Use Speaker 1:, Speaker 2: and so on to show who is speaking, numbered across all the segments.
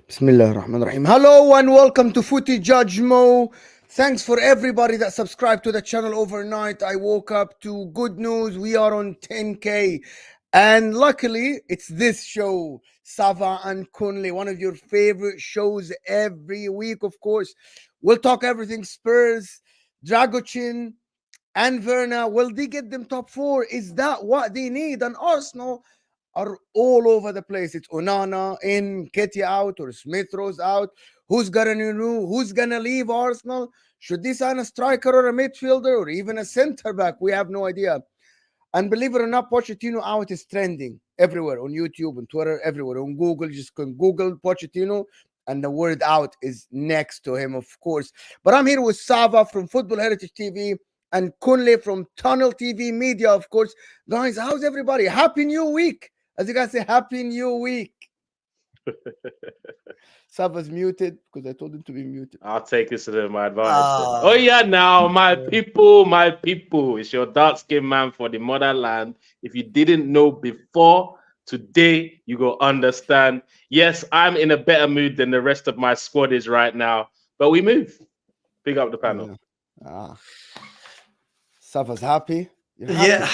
Speaker 1: Bismillah ar-Rahman ar-Rahim. Hello and welcome to Footy Judge Mo. Thanks for everybody that subscribed to the channel overnight. I woke up to good news. We are on 10K. And luckily, it's this show, Sava and Kunle, one of your favorite shows every week, of course. We'll talk everything Spurs, Dragusin, and Werner. Will they get them top four? Is that what they need? And Arsenal are all over the place. It's Onana in, Ketty out, or Smith Rose out. Who's gonna renew? Who's gonna leave Arsenal? Should they sign a striker or a midfielder or even a centre back? We have no idea. And believe it or not, Pochettino out is trending everywhere on YouTube, on Twitter, everywhere. On Google, you just can Google Pochettino and the word out is next to him, of course. But I'm here with Sava from Football Heritage TV and Kunle from Tunnel TV Media, of course. Guys, how's everybody? Happy New Week. As you guys say, Happy New Week. Sava's muted because I told him to be muted.
Speaker 2: I'll take this to my advantage. Oh yeah, now my people. It's your dark skinned man for the motherland. If you didn't know before, today you go understand. Yes, I'm in a better mood than the rest of my squad is right now. But we move. Big up the panel.
Speaker 1: Sava's happy.
Speaker 3: Happy.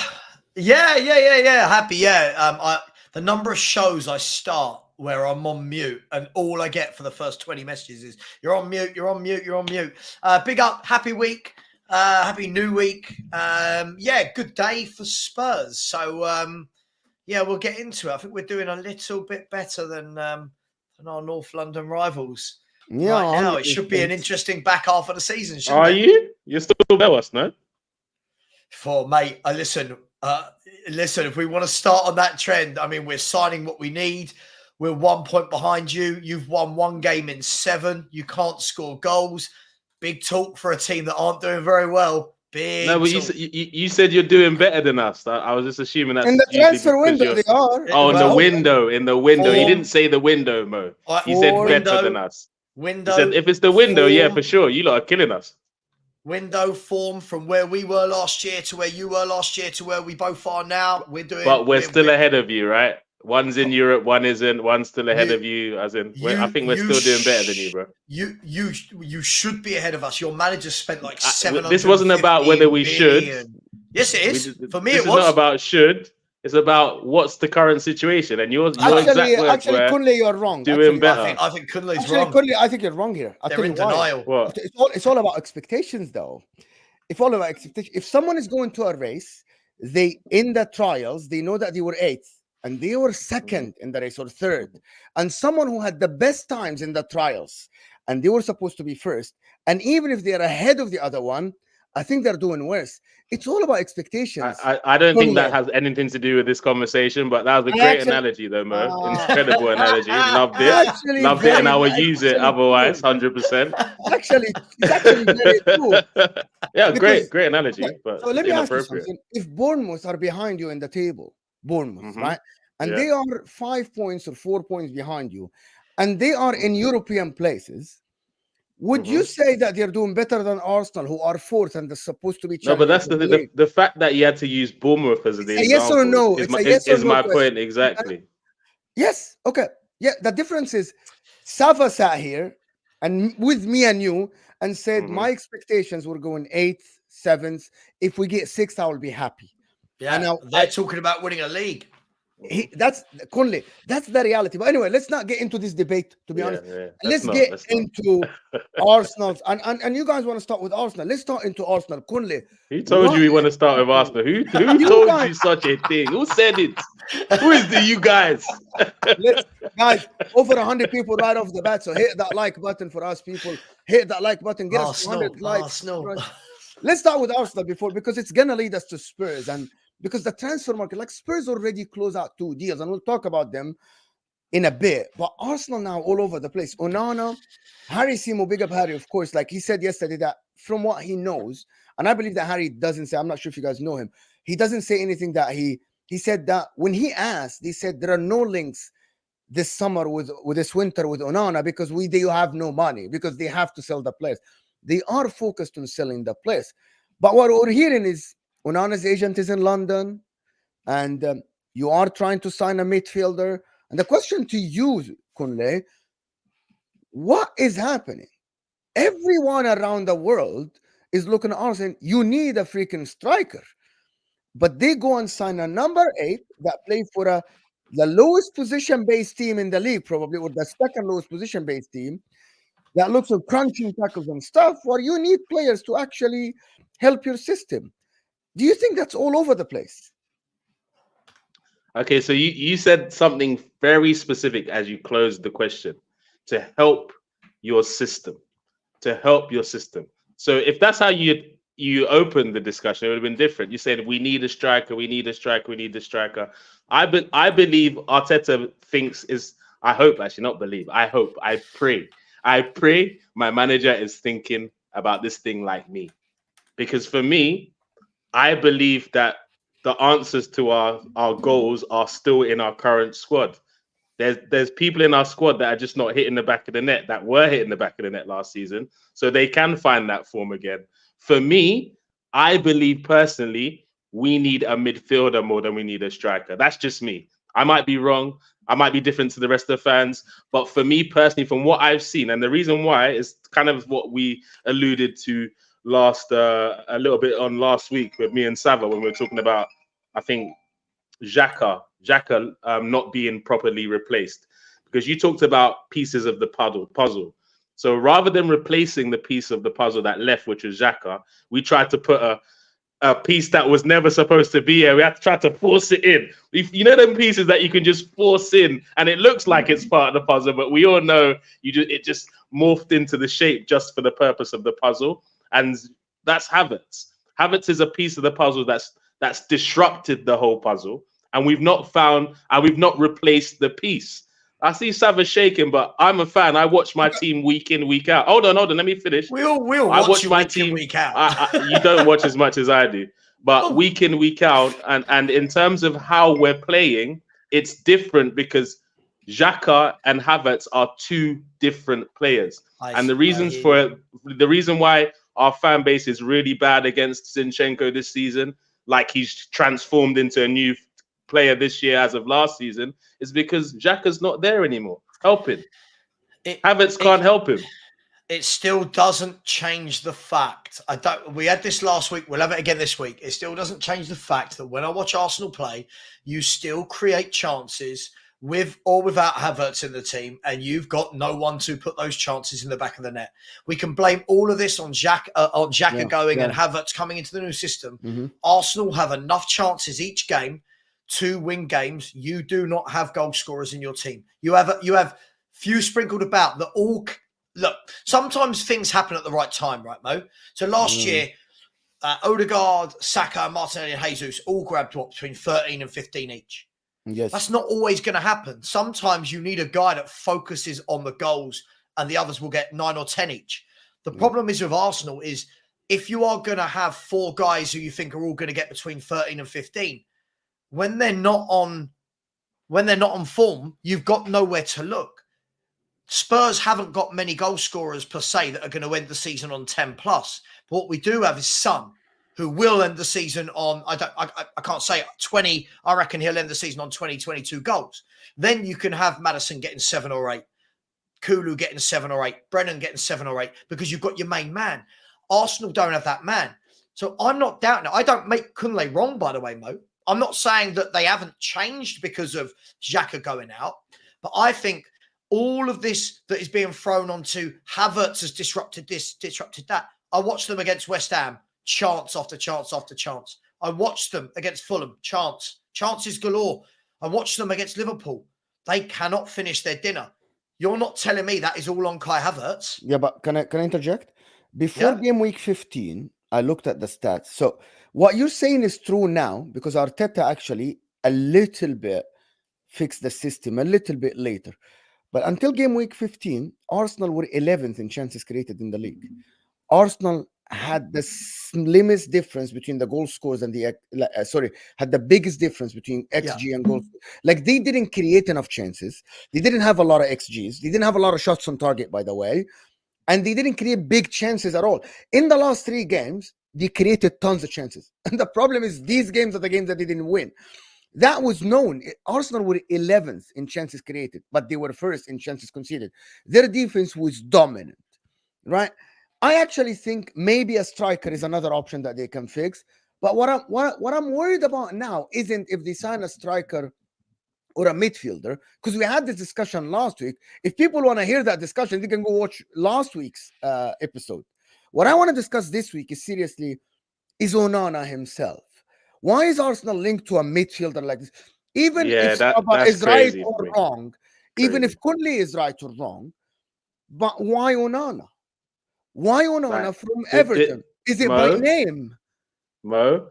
Speaker 3: Yeah. Happy. Yeah. The number of shows I start where I'm on mute and all I get for the first 20 messages is you're on mute, you're on mute, you're on mute. Big up, happy week, happy new week. Good day for Spurs. So we'll get into it. I think we're doing a little bit better than our North London rivals.
Speaker 1: Yeah,
Speaker 3: right now it should be an interesting back half of the season.
Speaker 2: Are you? You're still better us, no?
Speaker 3: Mate, listen, if we want to start on that trend, I mean, we're signing what we need. We're 1 point behind you. You've won one game in 7. You can't score goals. Big talk for a team that aren't doing very well.
Speaker 2: But you said you're doing better than us. I was just assuming that
Speaker 1: in the transfer window they are.
Speaker 2: Oh, in the window. He didn't say the window, Mo. He said better than us. He said if it's the window, yeah, for sure. You lot are killing us.
Speaker 3: Window form from where we were last year to where you were last year to where we both are now.
Speaker 2: We're still ahead of you, right? One's in Europe, one isn't. One's still ahead of you. I think we're still doing better than you, bro.
Speaker 3: You should be ahead of us. Your manager spent like 700.
Speaker 2: This wasn't about whether we should.
Speaker 3: Yes, it is. For me,
Speaker 2: it was. It's not about should. It's about what's the current situation, and yours.
Speaker 1: Actually, Kunle, you're wrong.
Speaker 2: Doing better.
Speaker 3: I think Kunle's wrong.
Speaker 1: Kunle, I think you're wrong here.
Speaker 3: They're in denial.
Speaker 2: What?
Speaker 1: It's all about expectations, though. It's all about expectations. If someone is going to a race, in the trials they know that they were 8th. And they were 2nd in the race or 3rd. And someone who had the best times in the trials and they were supposed to be 1st. And even if they're ahead of the other one, I think they're doing worse. It's all about expectations.
Speaker 2: I don't think that has anything to do with this conversation, but that was a great analogy, though, Mo. Incredible analogy. Loved it. Loved it, and I would use it otherwise, 100%.
Speaker 1: It's actually very true.
Speaker 2: Yeah, great analogy. But
Speaker 1: so let me ask you something. If Bournemouth are behind you in the table, Bournemouth, right? And they are 5 points or 4 points behind you, and they are in European places. Would you say that they're doing better than Arsenal, who are 4th and they're supposed to be?
Speaker 2: No, but that's the fact that you had to use Bournemouth as the example.
Speaker 1: Yes or no?
Speaker 2: Is my point exactly?
Speaker 1: Yes. Okay. Yeah. The difference is, Sava sat here and with me and you and said my expectations were going 8th, 7th. If we get 6th, I will be happy.
Speaker 3: Yeah, now they're talking about winning a league.
Speaker 1: That's Kunle. That's the reality. But anyway, let's not get into this debate. To be honest, let's get into Arsenal's. And you guys want to start with Arsenal? Let's start into Arsenal. Kunle.
Speaker 2: Who told you we want to start with Arsenal? Who told you such a thing? Who said it? Who is the you guys?
Speaker 1: Guys, over 100 people right off the bat. So hit that like button for us, people. Hit that like button. Get us 100 likes. Let's start with Arsenal because it's gonna lead us to Spurs and. Because the transfer market, like Spurs already closed out 2 deals, and we'll talk about them in a bit. But Arsenal now all over the place. Onana, Harry Simo, big up Harry, of course. Like he said yesterday that from what he knows, and I believe that Harry doesn't say, I'm not sure if you guys know him, he doesn't say anything that he said that when he asked, he said there are no links this summer with this winter with Onana because they have no money, because they have to sell the players. They are focused on selling the players. But what we're hearing is Onana's agent is in London, and you are trying to sign a midfielder. And the question to you, Kunle, What is happening? Everyone around the world is looking at us and you need a freaking striker. But they go and sign a number 8 that play for the lowest position-based team in the league, probably, or the second lowest position-based team that looks at crunching tackles and stuff, where you need players to actually help your system. Do you think that's all over the place?
Speaker 2: Okay, so you said something very specific as you closed the question, to help your system, to help your system. So if that's how you opened the discussion, it would have been different. You said we need a striker, we need a striker, we need a striker. I believe Arteta thinks I hope, actually, not believe. I hope, I pray my manager is thinking about this thing like me. Because for me, I believe that the answers to our goals are still in our current squad. There's people in our squad that are just not hitting the back of the net, that were hitting the back of the net last season. So they can find that form again. For me, I believe personally, we need a midfielder more than we need a striker. That's just me. I might be wrong. I might be different to the rest of the fans. But for me personally, from what I've seen, and the reason why is kind of what we alluded to a little bit on last week with me and Sava when we were talking about, I think, Xhaka not being properly replaced, because you talked about pieces of the puzzle. So rather than replacing the piece of the puzzle that left, which was Xhaka, we tried to put a piece that was never supposed to be here. We had to try to force it in. You know them pieces that you can just force in, and it looks like it's part of the puzzle, but we all know it just morphed into the shape just for the purpose of the puzzle. And that's Havertz. Havertz is a piece of the puzzle that's disrupted the whole puzzle, and we've not replaced the piece. I see Sava shaking, but I'm a fan. I watch my team week in, week out. Hold on. Let me finish.
Speaker 3: We all watch my team week out.
Speaker 2: You don't watch as much as I do, but week in, week out, and in terms of how we're playing, it's different because Xhaka and Havertz are two different players, and the reason why our fan base is really bad against Zinchenko this season, like he's transformed into a new player this year as of last season, is because Xhaka's not there anymore helping. Havertz can't help him.
Speaker 3: It still doesn't change the fact. We had this last week. We'll have it again this week. It still doesn't change the fact that when I watch Arsenal play, you still create chances with or without Havertz in the team, and you've got no one to put those chances in the back of the net. We can blame all of this on Xhaka going and Havertz coming into the new system. Mm-hmm. Arsenal have enough chances each game to win games. You do not have goal scorers in your team. You have few sprinkled about that all look. Sometimes things happen at the right time, right, Mo? So last year, Odegaard, Saka, Martinelli, and Jesus all grabbed between 13 and 15 each.
Speaker 1: Yes,
Speaker 3: that's not always going to happen. Sometimes you need a guy that focuses on the goals, and the others will get 9 or 10 each. The problem is with Arsenal is if you are going to have 4 guys who you think are all going to get between 13 and 15. When they're not on form, you've got nowhere to look. Spurs haven't got many goal scorers per se that are going to end the season on 10 plus. But what we do have is Son, who will end the season on, I can't say 20. I reckon he'll end the season on 20, 22 goals. Then you can have Maddison getting 7 or 8, Kulu getting 7 or 8, Brennan getting 7 or 8, because you've got your main man. Arsenal don't have that man. So I'm not doubting it. I don't make Kunle wrong, by the way, Mo. I'm not saying that they haven't changed because of Xhaka going out, but I think all of this that is being thrown onto Havertz has disrupted this, disrupted that. I watched them against West Ham, chance after chance after chance. I watched them against Fulham, chances galore. I watched them against Liverpool. They cannot finish their dinner. You're not telling me that is all on Kai Havertz.
Speaker 1: Yeah, but can I interject? Before game week 15, I looked at the stats. So what you're saying is true now, because Arteta actually a little bit fixed the system a little bit later. But until game week 15, Arsenal were 11th in chances created in the league. Arsenal had the slimmest difference between the goal scores and had the biggest difference between XG and goals. Like, they didn't create enough chances. They didn't have a lot of XGs. They didn't have a lot of shots on target, by the way. And they didn't create big chances at all. In the last 3 games, they created tons of chances. And the problem is these games are the games that they didn't win. That was known. Arsenal were 11th in chances created, but they were first in chances conceded. Their defense was dominant, right? I actually think maybe a striker is another option that they can fix. But what I'm worried about now isn't if they sign a striker or a midfielder, because we had this discussion last week. If people want to hear that discussion, they can go watch last week's episode. What I want to discuss this week is Onana himself. Why is Arsenal linked to a midfielder like this? Even if Saba is right or wrong, even if Kunle is right or wrong, but why Onana? Why Onana from Everton? Is it by name?
Speaker 2: Mo,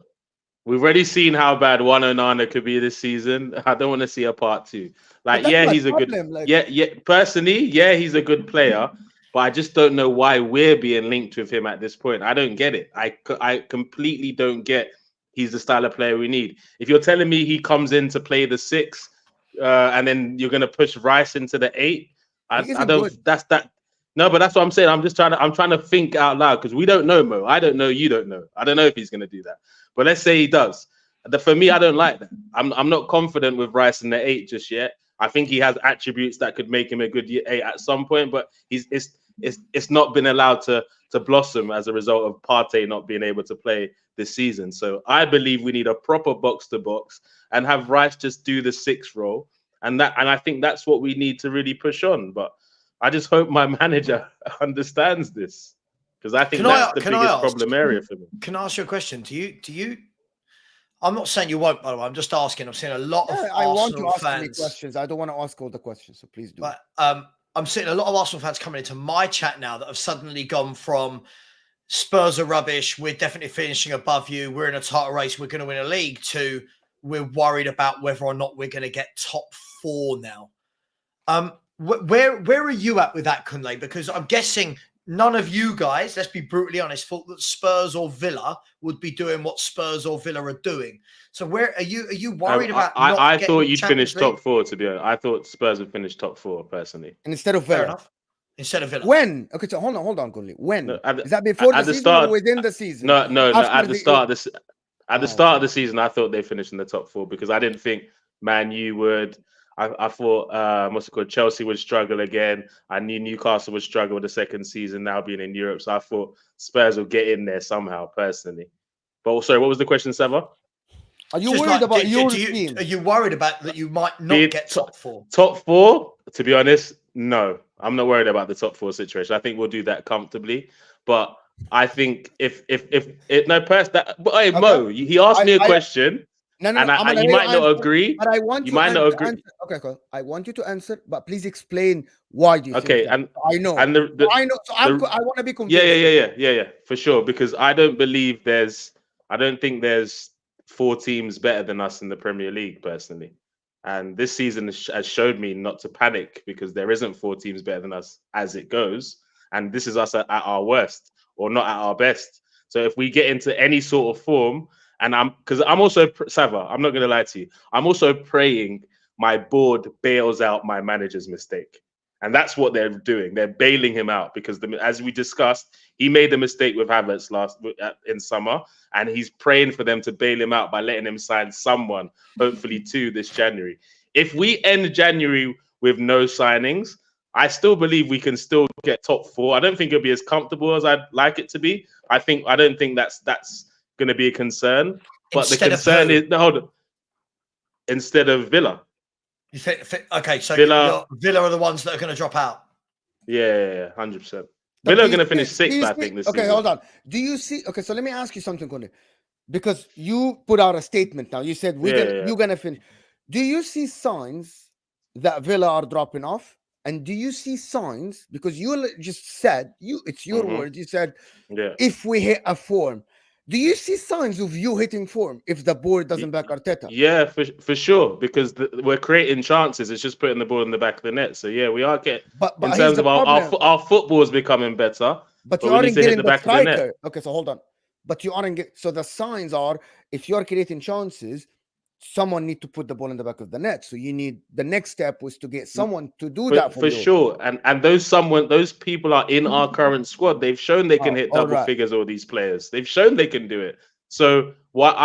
Speaker 2: we've already seen how bad one Onana could be this season. I don't want to see a part two. Like, yeah, he's a good. Personally, yeah, he's a good player. But I just don't know why we're being linked with him at this point. I don't get it. I completely don't get. He's the style of player we need. If you're telling me he comes in to play the 6, and then you're going to push Rice into the 8, I don't. Good. That's that. No, but that's what I'm saying. I'm trying to think out loud because we don't know, Mo. I don't know. You don't know. I don't know if he's going to do that. But let's say he does. For me, I don't like that. I'm not confident with Rice in the 8 just yet. I think he has attributes that could make him a good 8 at some point, but it's not been allowed to blossom as a result of Partey not being able to play this season. So I believe we need a proper box-to-box and have Rice just do the 6 role. And I think that's what we need to really push on. But I just hope my manager understands this, because I think that's the biggest problem area for me.
Speaker 3: Can I ask you a question? Do you? I'm not saying you won't, by the way. I'm just asking. I've seen a lot of Arsenal fans.
Speaker 1: Questions. I don't want to ask all the questions, so please do.
Speaker 3: But I'm seeing a lot of Arsenal fans coming into my chat now that have suddenly gone from Spurs are rubbish, we're definitely finishing above you, we're in a title race, we're going to win a league, to we're worried about whether or not we're going to get top 4 now. Where are you at with that, Kunle? Because I'm guessing none of you guys, let's be brutally honest, thought that Spurs or Villa would be doing what Spurs or Villa are doing. So where are you worried about?
Speaker 2: I thought you'd finish top 4, to be honest. I thought Spurs would finish top 4 personally.
Speaker 1: And instead of Villa.
Speaker 3: Fair enough. Instead of Villa.
Speaker 1: When? Okay, so hold on, Kunle. When? Is that before the season or within the season?
Speaker 2: No. At the start of the season, I thought they finished in the top 4 because I didn't think Man U would. I thought what's it called? Chelsea would struggle again. I knew Newcastle would struggle with the second season now being in Europe. So I thought Spurs would get in there somehow, personally. But sorry, what was the question, Sava?
Speaker 1: Are you worried about your team?
Speaker 3: Are you worried about that you might not get top 4?
Speaker 2: Top 4, to be honest, no. I'm not worried about the top 4 situation. I think we'll do that comfortably. But I think if Mo, he asked me a question.
Speaker 1: No,
Speaker 2: and you might not agree.
Speaker 1: But I want
Speaker 2: you might not agree.
Speaker 1: Okay, cool. I want you to answer, but please explain why you think that.
Speaker 2: And
Speaker 1: I know.
Speaker 2: And
Speaker 1: I know. So I want to be confused.
Speaker 2: Yeah, for sure. Because I don't think there's 4 teams better than us in the Premier League, personally. And this season has showed me not to panic, because there isn't 4 teams better than us as it goes. And this is us at our worst, or not at our best. So if we get into any sort of form, and I'm also, Sava, I'm not going to lie to you, I'm also praying my board bails out my manager's mistake. And that's what they're doing. They're bailing him out because, as we discussed, he made the mistake with Havertz in summer, and he's praying for them to bail him out by letting him sign someone, hopefully 2 this January. If we end January with no signings, I still believe we can still get top 4. I don't think it'll be as comfortable as I'd like it to be. I don't think that's going to be a concern. But the concern is instead of Villa.
Speaker 3: You think, okay, so Villa are the ones that are going to drop out.
Speaker 2: Yeah, 100%. Villa are going to finish 6th, I think, this season.
Speaker 1: Okay, hold on. Do you see? Okay, so let me ask you something, Kunle, because you put out a statement now. You said you're going to finish. Do you see signs that Villa are dropping off? And do you see signs, because you just said, it's your words, you said, if we hit a form, do you see signs of you hitting form if the board doesn't back Arteta?
Speaker 2: Yeah, for sure, because we're creating chances. It's just putting the ball in the back of the net. So yeah, we are getting, in terms of our football is becoming better.
Speaker 1: But you aren't getting the back of the net. Okay, so hold on. But you aren't getting, so the signs are, if you are creating chances, someone need to put the ball in the back of the net. So you need, the next step was to get someone to do that for you.
Speaker 2: Sure. And those people are in our current squad. They've shown they can hit double figures, all these players. They've shown they can do it. So what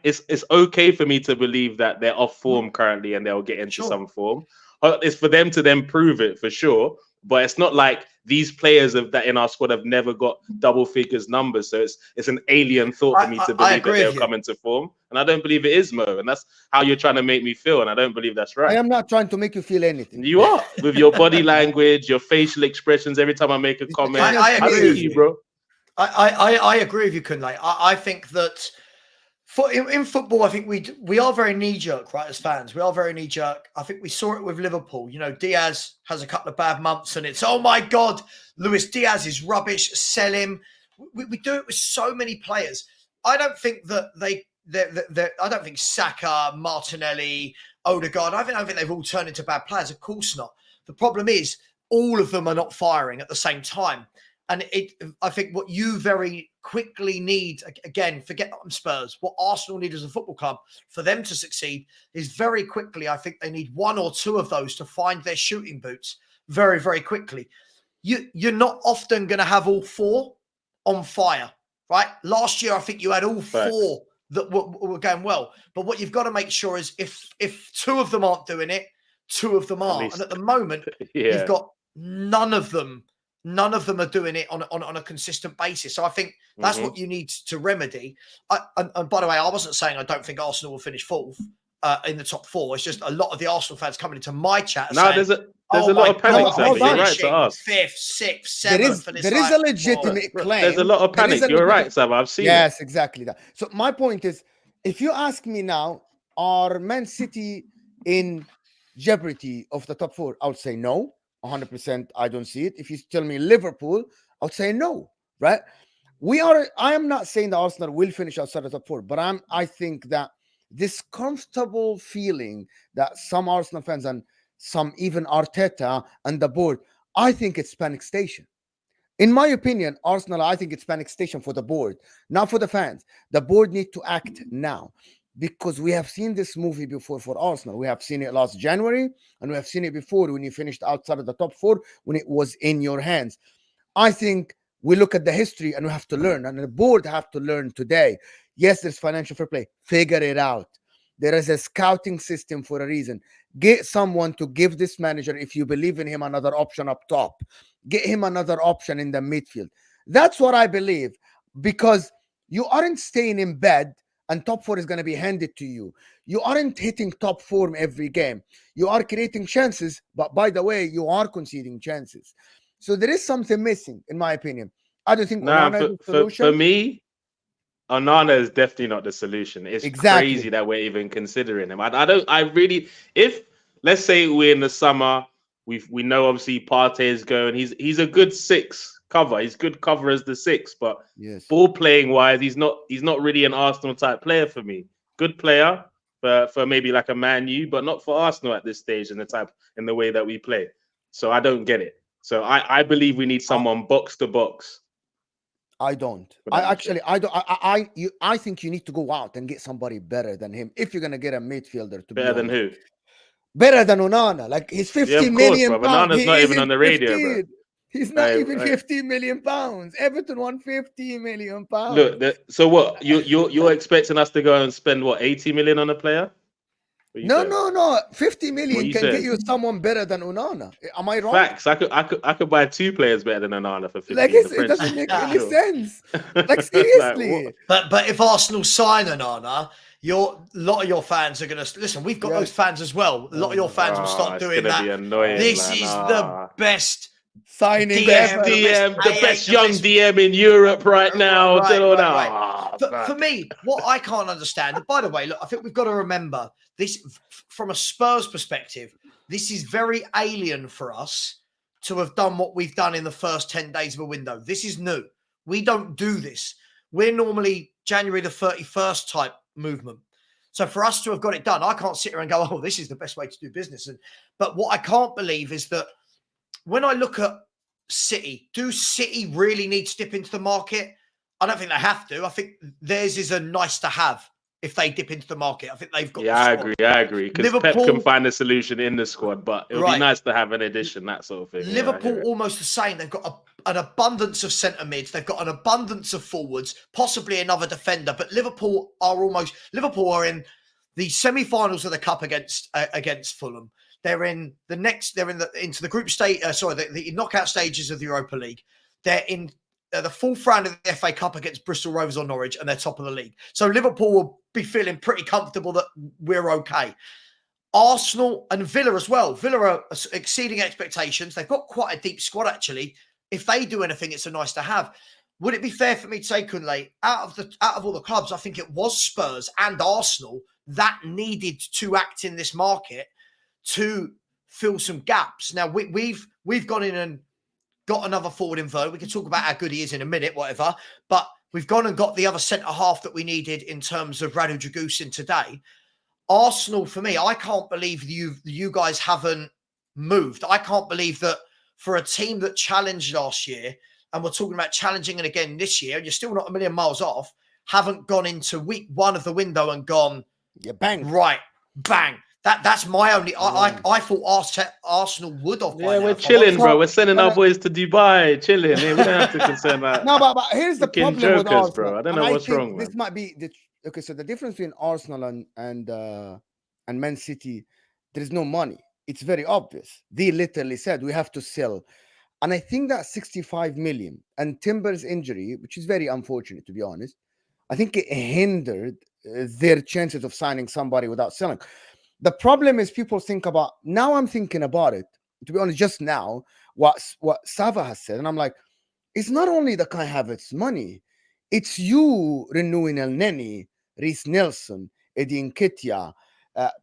Speaker 2: it's okay for me to believe that they're off form currently and they'll get into some form. It's for them to then prove it for sure. But it's not like these players that in our squad have never got double figures numbers. So it's an alien thought for me to believe that they'll come into form. And I don't believe it is, Mo. And that's how you're trying to make me feel. And I don't believe that's right.
Speaker 1: I am not trying to make you feel anything.
Speaker 2: You are. With your body language, your facial expressions, every time I make a comment.
Speaker 3: I agree with you,
Speaker 2: bro.
Speaker 3: I agree with you, Kunle. I think that in football, I think we are very knee-jerk, right, as fans. We are very knee-jerk. I think we saw it with Liverpool. You know, Diaz has a couple of bad months and it's, oh my God, Luis Diaz is rubbish, sell him. We do it with so many players. I don't think that I don't think Saka, Martinelli, Odegaard, I don't think they've all turned into bad players. Of course not. The problem is all of them are not firing at the same time. And I think what you very quickly need, again, forget Spurs, what Arsenal need as a football club for them to succeed is very quickly, I think they need one or two of those to find their shooting boots very, very quickly. You're not often going to have all four on fire, right? Last year, I think you had all four that were going well. But what you've got to make sure is if two of them aren't doing it, two of them are. And at the moment, you've got none of them are doing it on a consistent basis. So I think that's what you need to remedy. And by the way, I wasn't saying I don't think Arsenal will finish fourth in the top four. It's just a lot of the Arsenal fans coming into my chat saying,
Speaker 2: there's a lot of panic. You're right to ask.
Speaker 3: Fifth, sixth, seventh.
Speaker 1: There is a legitimate claim.
Speaker 2: There's a lot of panic. You're right, Sam. I've seen it.
Speaker 1: Yes, exactly that. So my point is, if you ask me now, are Man City in jeopardy of the top four? I would say no. 100%, I don't see it. If you tell me Liverpool, I'll say no, right? I am not saying that Arsenal will finish outside the top four, but I think that this comfortable feeling that some Arsenal fans and some even Arteta and the board, I think it's panic station. In my opinion, Arsenal, I think it's panic station for the board, not for the fans. The board need to act now. Because we have seen this movie before for Arsenal. We have seen it last January, and we have seen it before when you finished outside of the top four, when it was in your hands. I think we look at the history and we have to learn, and the board have to learn today. Yes, there's financial fair play. Figure it out. There is a scouting system for a reason. Get someone to give this manager, if you believe in him, another option up top. Get him another option in the midfield. That's what I believe, because you aren't staying in bed and top four is going to be handed to you. You aren't hitting top form every game. You are creating chances, but by the way, you are conceding chances. So there is something missing, in my opinion. I don't think Onana is the solution.
Speaker 2: For me, Onana is definitely not the solution. It's crazy that we're even considering him. If let's say we're in the summer, we know obviously Partey is going. He's a good six cover. He's good cover as the six, but ball playing wise, he's not really an Arsenal type player for me. Good player for maybe like a Man U, but not for Arsenal at this stage in the way that we play. So I don't get it. So I believe we need someone box to box.
Speaker 1: I don't. I think you need to go out and get somebody better than him if you're gonna get a midfielder.
Speaker 2: Better than who?
Speaker 1: Better than Onana. Like he's 50 million pounds.
Speaker 2: Onana's not even on the radio, bro.
Speaker 1: He's not even 50 million pounds. Everton won 50 million pounds.
Speaker 2: Look, so what? You're expecting us to go and spend what 80 million on a player?
Speaker 1: No. 50 million can get you someone better than Onana. Am I wrong?
Speaker 2: Facts. I could buy two players better than Onana for 50.
Speaker 1: Like it doesn't make any sense. Like seriously.
Speaker 3: But if Arsenal sign Onana, a lot of your fans are going to listen. We've got those fans as well. A lot of your fans will start doing that. This is the best
Speaker 1: signing
Speaker 2: the best young DM in Europe right now.
Speaker 3: For me, what I can't understand, and by the way, look, I think we've got to remember this from a Spurs perspective. This is very alien for us to have done what we've done in the first 10 days of a window. This is new. We don't do this. We're normally January the 31st type movement. So for us to have got it done, I can't sit here and go, oh, this is the best way to do business. But what I can't believe is that when I look at City, do City really need to dip into the market? I don't think they have to. I think theirs is a nice to have if they dip into the market. I think they've got.
Speaker 2: Yeah, I agree. Because Pep can find a solution in the squad, but it would be nice to have an addition, that sort of thing.
Speaker 3: Liverpool almost the same. They've got an abundance of centre mids. They've got an abundance of forwards, possibly another defender. But Liverpool are in the semi-finals of the cup against Fulham. They're in into the group stage. The knockout stages of the Europa League. They're in the fourth round of the FA Cup against Bristol Rovers or Norwich, and they're top of the league. So Liverpool will be feeling pretty comfortable that we're okay. Arsenal and Villa as well. Villa are exceeding expectations. They've got quite a deep squad, actually. If they do anything, it's a nice to have. Would it be fair for me to say, Kunle, out of all the clubs, I think it was Spurs and Arsenal that needed to act in this market to fill some gaps. Now we've gone in and got another forward in Werner. We can talk about how good he is in a minute, whatever. But we've gone and got the other centre half that we needed in terms of Dragusin today. Arsenal, for me, I can't believe you guys haven't moved. I can't believe that for a team that challenged last year, and we're talking about challenging it again this year, and you're still not a million miles off, haven't gone into week one of the window and gone,
Speaker 1: bang.
Speaker 3: Right, bang. That's my only. I thought Arsenal would have.
Speaker 2: Yeah, we're chilling, bro. We're sending our boys to Dubai, chilling. We don't have to concern that.
Speaker 1: No, but here's the problem
Speaker 2: jokers,
Speaker 1: with Arsenal,
Speaker 2: bro. I don't know what's wrong.
Speaker 1: This might be okay. So the difference between Arsenal and Man City, there is no money. It's very obvious. They literally said we have to sell, and I think that 65 million and Timber's injury, which is very unfortunate to be honest, I think it hindered their chances of signing somebody without selling. The problem is people think about, now I'm thinking about it, to be honest, just now, what Sava has said. And I'm like, it's not only the Kai Havertz money, it's you renewing El Neni, Reece Nelson, Eddie Nketiah,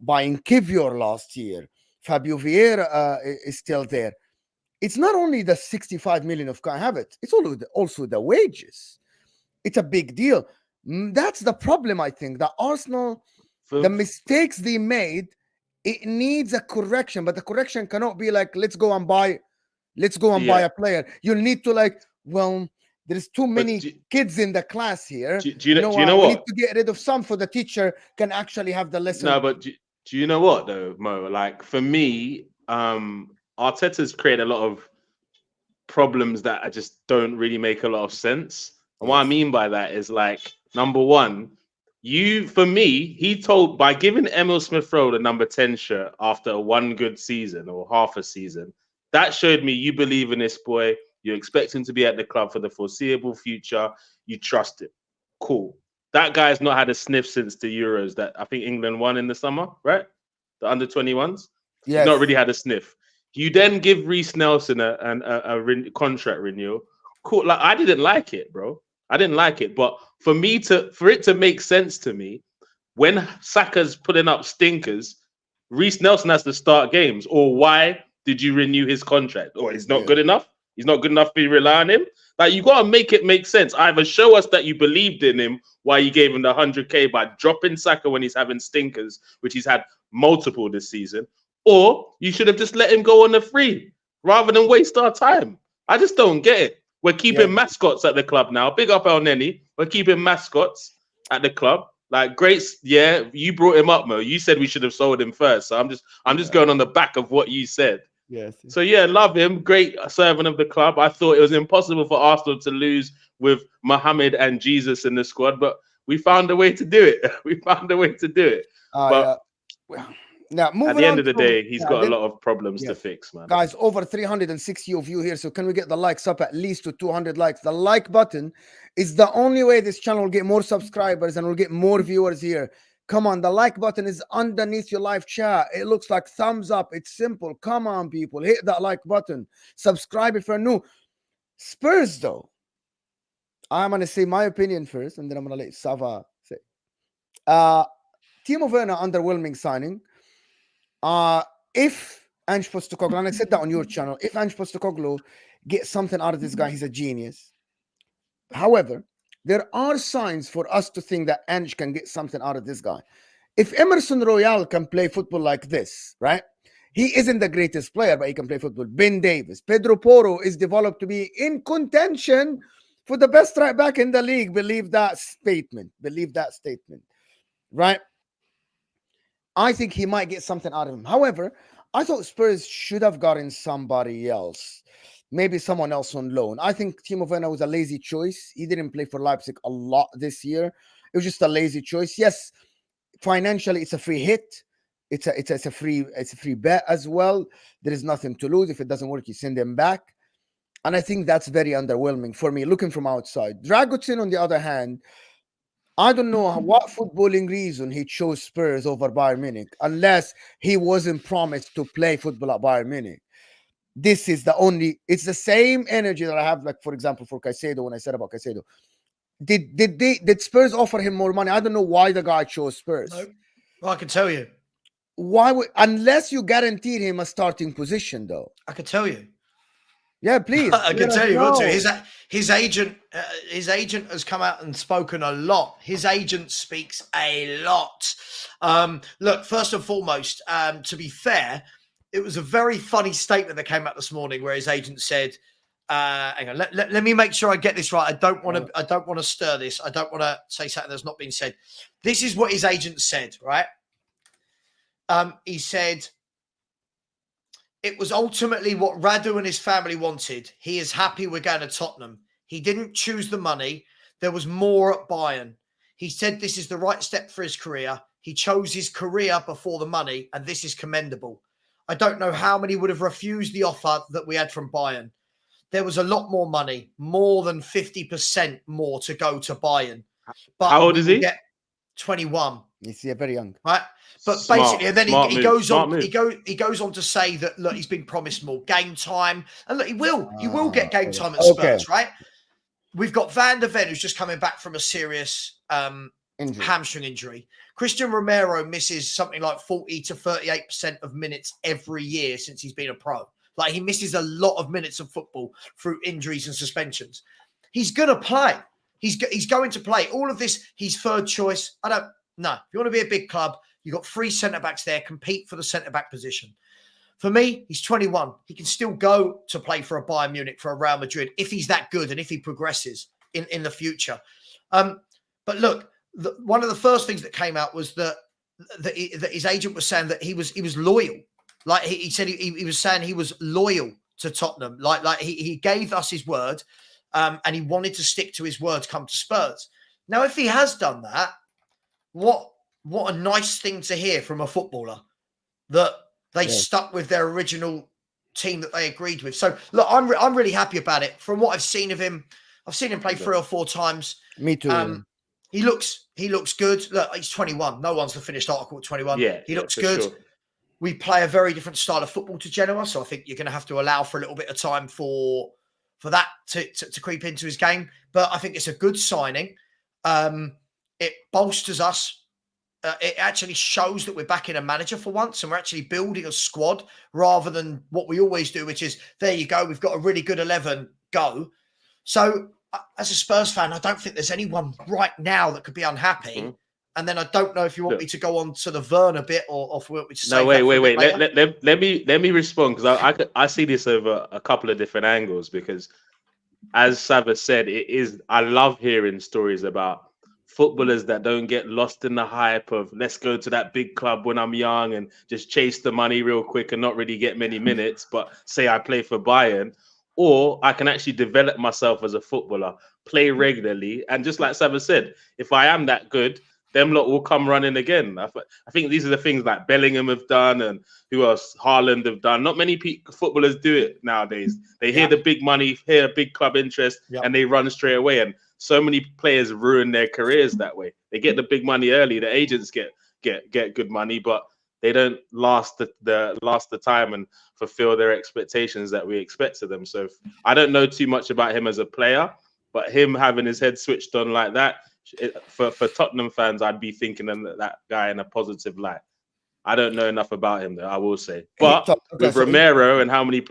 Speaker 1: buying Kivior last year. Fabio Vieira is still there. It's not only the 65 million of Kai Havertz, it's also the wages. It's a big deal. That's the problem, I think. The Arsenal... The mistakes they made, it needs a correction, but the correction cannot be like, let's go and buy a player. You need to there's too many kids in the class here.
Speaker 2: Do you know what?
Speaker 1: We need to get rid of some for the teacher can actually have the lesson.
Speaker 2: No, but do you know what though, Mo? Like for me, Arteta's created a lot of problems that I just don't really make a lot of sense. And what I mean by that is like, number one, he told by giving Emil Smith-Rowe the number 10 shirt after one good season or half a season, that showed me you believe in this boy. You expect him to be at the club for the foreseeable future. You trust him. Cool. That guy's not had a sniff since the Euros that I think England won in the summer, right? The under 21s.
Speaker 1: Yeah.
Speaker 2: Not really had a sniff. You then give Reece Nelson a contract renewal. Cool. Like I didn't like it, bro. I didn't like it, but for it to make sense to me, when Saka's putting up stinkers, Reece Nelson has to start games. Or why did you renew his contract? Or he's not good enough? He's not good enough to rely on him? Like, you got to make it make sense. Either show us that you believed in him, why you gave him the 100K by dropping Saka when he's having stinkers, which he's had multiple this season, or you should have just let him go on the free rather than waste our time. I just don't get it. We're keeping mascots at the club now. Big up El Neni. We're keeping mascots at the club. Like Grace, you brought him up, Mo. You said we should have sold him first. So I'm just going on the back of what you said.
Speaker 1: Yes.
Speaker 2: So love him. Great servant of the club. I thought it was impossible for Arsenal to lose with Mohamed and Jesus in the squad, but we found a way to do it.
Speaker 1: Now,
Speaker 2: at the end of the day, he's got a lot of problems to fix, man.
Speaker 1: Guys, over 360 of you here. So can we get the likes up at least to 200 likes? The like button is the only way this channel will get more subscribers and we'll get more viewers here. Come on, the like button is underneath your live chat. It looks like thumbs up. It's simple. Come on, people. Hit that like button. Subscribe if you're new. Spurs, though. I'm going to say my opinion first, and then I'm going to let Sava say. Timo Werner, underwhelming signing. If Ange Postecoglou, and I said that on your channel, if Ange Postecoglou gets something out of this guy, he's a genius. However, there are signs for us to think that Ange can get something out of this guy. If Emerson Royal can play football like this, right? He isn't the greatest player, but he can play football. Ben Davies, Pedro Porro is developed to be in contention for the best right back in the league. Believe that statement. Right? I think he might get something out of him. However, I thought Spurs should have gotten somebody else. maybe someone else on loan. I think Timo Werner was a lazy choice. He didn't play for Leipzig a lot this year. It was just a lazy choice. Yes, financially it's a free hit. It's a free bet as well. There is nothing to lose. If it doesn't work, you send him back. And I think that's very underwhelming for me, looking from outside. Dragusin, on the other hand, I don't know what footballing reason he chose Spurs over Bayern Munich, unless he wasn't promised to play football at Bayern Munich. This is it's the same energy that I have, like, for example, for Caicedo, when I said about Caicedo. Did Spurs offer him more money? I don't know why the guy chose Spurs.
Speaker 3: No. Well, I can tell you.
Speaker 1: Why unless you guaranteed him a starting position, though?
Speaker 3: I can tell you.
Speaker 1: Yeah, please.
Speaker 3: I can tell you. His agent has come out and spoken a lot. His agent speaks a lot. Look, first and foremost, to be fair, it was a very funny statement that came out this morning where his agent said, hang on, let me make sure I get this right. I don't want to stir this. I don't want to say something that's not been said. This is what his agent said, right? He said, it was ultimately what Radu and his family wanted. He is happy we're going to Tottenham. He didn't choose the money. There was more at Bayern. He said this is the right step for his career. He chose his career before the money, and this is commendable. I don't know how many would have refused the offer that we had from Bayern. There was a lot more money, more than 50% more to go to Bayern. But
Speaker 2: how old is he?
Speaker 3: 21.
Speaker 1: He's very young,
Speaker 3: right? But basically, and then he goes on to say that, look, he's been promised more game time, and look, he will get game time at Spurs, right? We've got Van der Ven, who's just coming back from a serious hamstring injury. Christian Romero misses something like 40 to 38% of minutes every year since he's been a pro. Like, he misses a lot of minutes of football through injuries and suspensions. He's going to play. He's going to play. All of this, he's third choice. No. If you want to be a big club, you've got 3 centre-backs there, compete for the centre-back position. For me, he's 21. He can still go to play for a Bayern Munich, for a Real Madrid, if he's that good and if he progresses in the future. But look, one of the first things that came out was that his agent was saying that he was loyal. Like, he said he was saying he was loyal to Tottenham. Like he gave us his word, and he wanted to stick to his word come to Spurs. Now, if he has done that, what a nice thing to hear from a footballer, that they stuck with their original team that they agreed with. So look, I'm really happy about it. From what I've seen of him, I've seen him play 3 or 4 times.
Speaker 1: Me too.
Speaker 3: He looks good. Look, he's 21. No one's the finished article at 21. Yeah, he looks good. Sure. We play a very different style of football to Genoa, so I think you're going to have to allow for a little bit of time for that to creep into his game. But I think it's a good signing. It bolsters us. It actually shows that we're backing a manager for once, and we're actually building a squad rather than what we always do, which is, there you go, we've got a really good 11, go. So as a Spurs fan, I don't think there's anyone right now that could be unhappy. Mm-hmm. And then I don't know if you want me to go on to the Werner bit, or if we want me to say.
Speaker 2: No, wait. Let me respond, because I see this over a couple of different angles. Because, as Sava said, I love hearing stories about footballers that don't get lost in the hype of, let's go to that big club when I'm young and just chase the money real quick and not really get many minutes, but say I play for Bayern, or I can actually develop myself as a footballer, play regularly, and just like Sava said, if I am that good, them lot will come running again. I think these are the things like Bellingham have done, and who else? Haaland have done. Not many footballers do it nowadays. They hear the big money, hear a big club interest, and they run straight away. And so many players ruin their careers that way. They get the big money early. The agents get good money, but they don't last the time and fulfill their expectations that we expect of them. So I don't know too much about him as a player, but him having his head switched on like that, for Tottenham fans, I'd be thinking of that guy in a positive light. I don't know enough about him, though, I will say. But with Romero and how many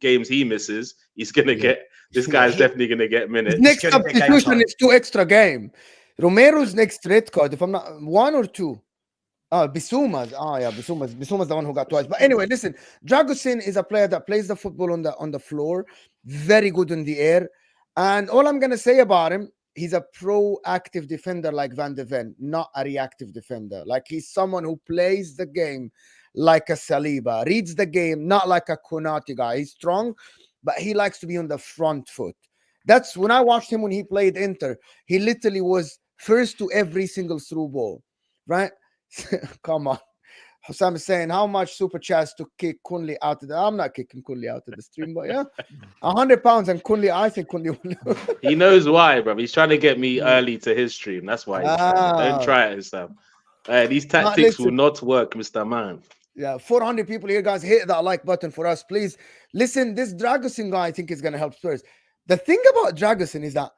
Speaker 2: games he misses, he's going to get. This guy's definitely going to get minutes.
Speaker 1: His next substitution is 2 extra game. Romero's next red card, if I'm not 1 or 2. Bissouma's. Bissouma's the one who got twice. But anyway, listen, Dragusin is a player that plays the football on the floor, very good in the air. And all I'm going to say about him, he's a proactive defender like Van de Ven, not a reactive defender. Like, he's someone who plays the game like a Saliba, reads the game, not like a Konate guy. He's strong. but he likes to be on the front foot. That's when I watched him when he played Inter. He literally was first to every single through ball, right? Come on. Hussam is saying, how much super chats to kick Kunli out of the... I'm not kicking Kunli out of the stream, but yeah. 100 pounds and Kunli, I think Kunli will...
Speaker 2: He knows why, bro. He's trying to get me early to his stream. That's why he's trying. Don't try it, Hussam. These tactics will not work, Mr. Man.
Speaker 1: Yeah, 400 people here, guys. Hit that like button for us, please. Listen, this Dragusin guy, I think, is going to help Spurs. The thing about Dragusin is that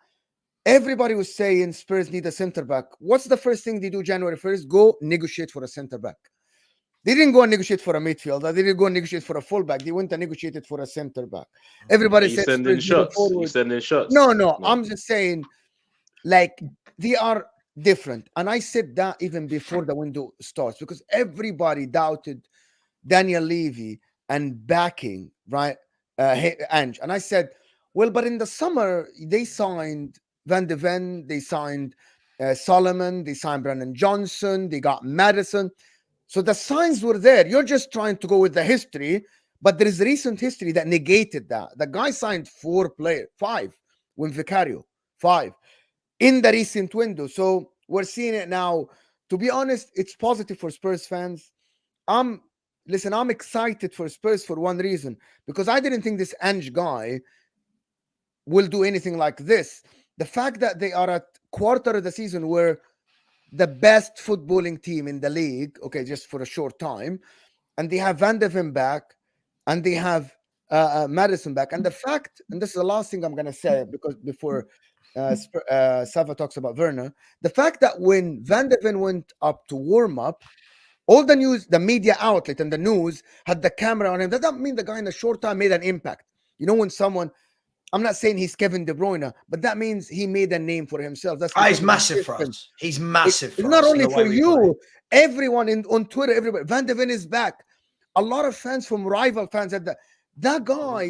Speaker 1: everybody was saying Spurs need a center back. What's the first thing they do January 1st? Go negotiate for a center back. They didn't go and negotiate for a midfielder. They didn't go and negotiate for a fullback. They went and negotiated for a center back. Everybody said
Speaker 2: sending shots. You sending shots.
Speaker 1: No. I'm just saying, like, they are different. And I said that even before the window starts, because everybody doubted Daniel Levy and backing, right? Ange. And I said, well, but in the summer, they signed Van de Ven, they signed Solomon, they signed Brennan Johnson, they got Madison. So the signs were there. You're just trying to go with the history, but there is recent history that negated that. The guy signed 5 when Vicario, 5 in the recent window. So we're seeing it now. To be honest, it's positive for Spurs fans. I'm excited for Spurs for one reason, because I didn't think this Ange guy will do anything like this. The fact that they are at quarter of the season where the best footballing team in the league, okay, just for a short time, and they have Van de Ven back, and they have Madison back, and the fact, and this is the last thing I'm going to say, because before Sava talks about Werner, the fact that when Van de Ven went up to warm up, all the news, the media outlet and the news had the camera on him. That doesn't mean the guy in a short time made an impact. You know, when someone, I'm not saying he's Kevin De Bruyne, but that means he made a name for himself. That's
Speaker 3: he's massive for us. He's massive for us.
Speaker 1: Not only for you, everyone on Twitter, everybody. Van de Ven is back. A lot of fans from rival fans said that guy.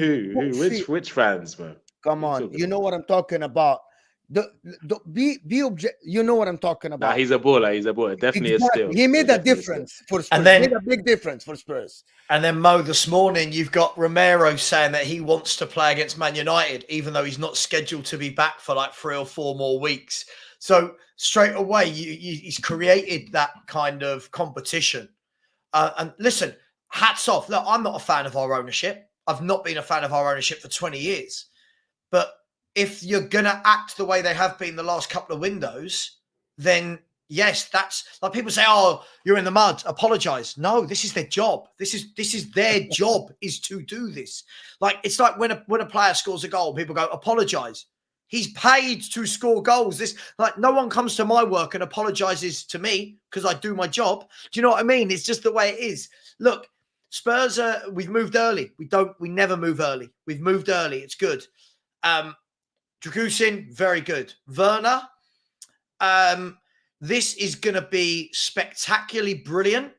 Speaker 2: Which fans, man?
Speaker 1: Come on, you know what I'm talking about. You know what I'm talking about.
Speaker 2: Nah, he's a baller. He's a baller. Definitely
Speaker 1: exactly.
Speaker 2: a steal.
Speaker 1: He made a difference for Spurs.
Speaker 3: And then,
Speaker 1: he made a big difference for Spurs.
Speaker 3: And then, Mo, this morning, you've got Romero saying that he wants to play against Man United, even though he's not scheduled to be back for like 3 or 4 more weeks. So straight away, he's created that kind of competition. And listen, hats off. Look, I'm not a fan of our ownership. I've not been a fan of our ownership for 20 years. But if you're going to act the way they have been the last couple of windows, then yes, that's like people say, oh, you're in the mud, apologize. No, this is their job. This is their job is to do this. Like, it's like when a player scores a goal, people go, apologize. He's paid to score goals. This, like, no one comes to my work and apologizes to me because I do my job. Do you know what I mean? It's just the way it is. Look, Spurs, we've moved early. We never move early. We've moved early. It's good. Dragusin, very good. Werner, this is going to be spectacularly brilliant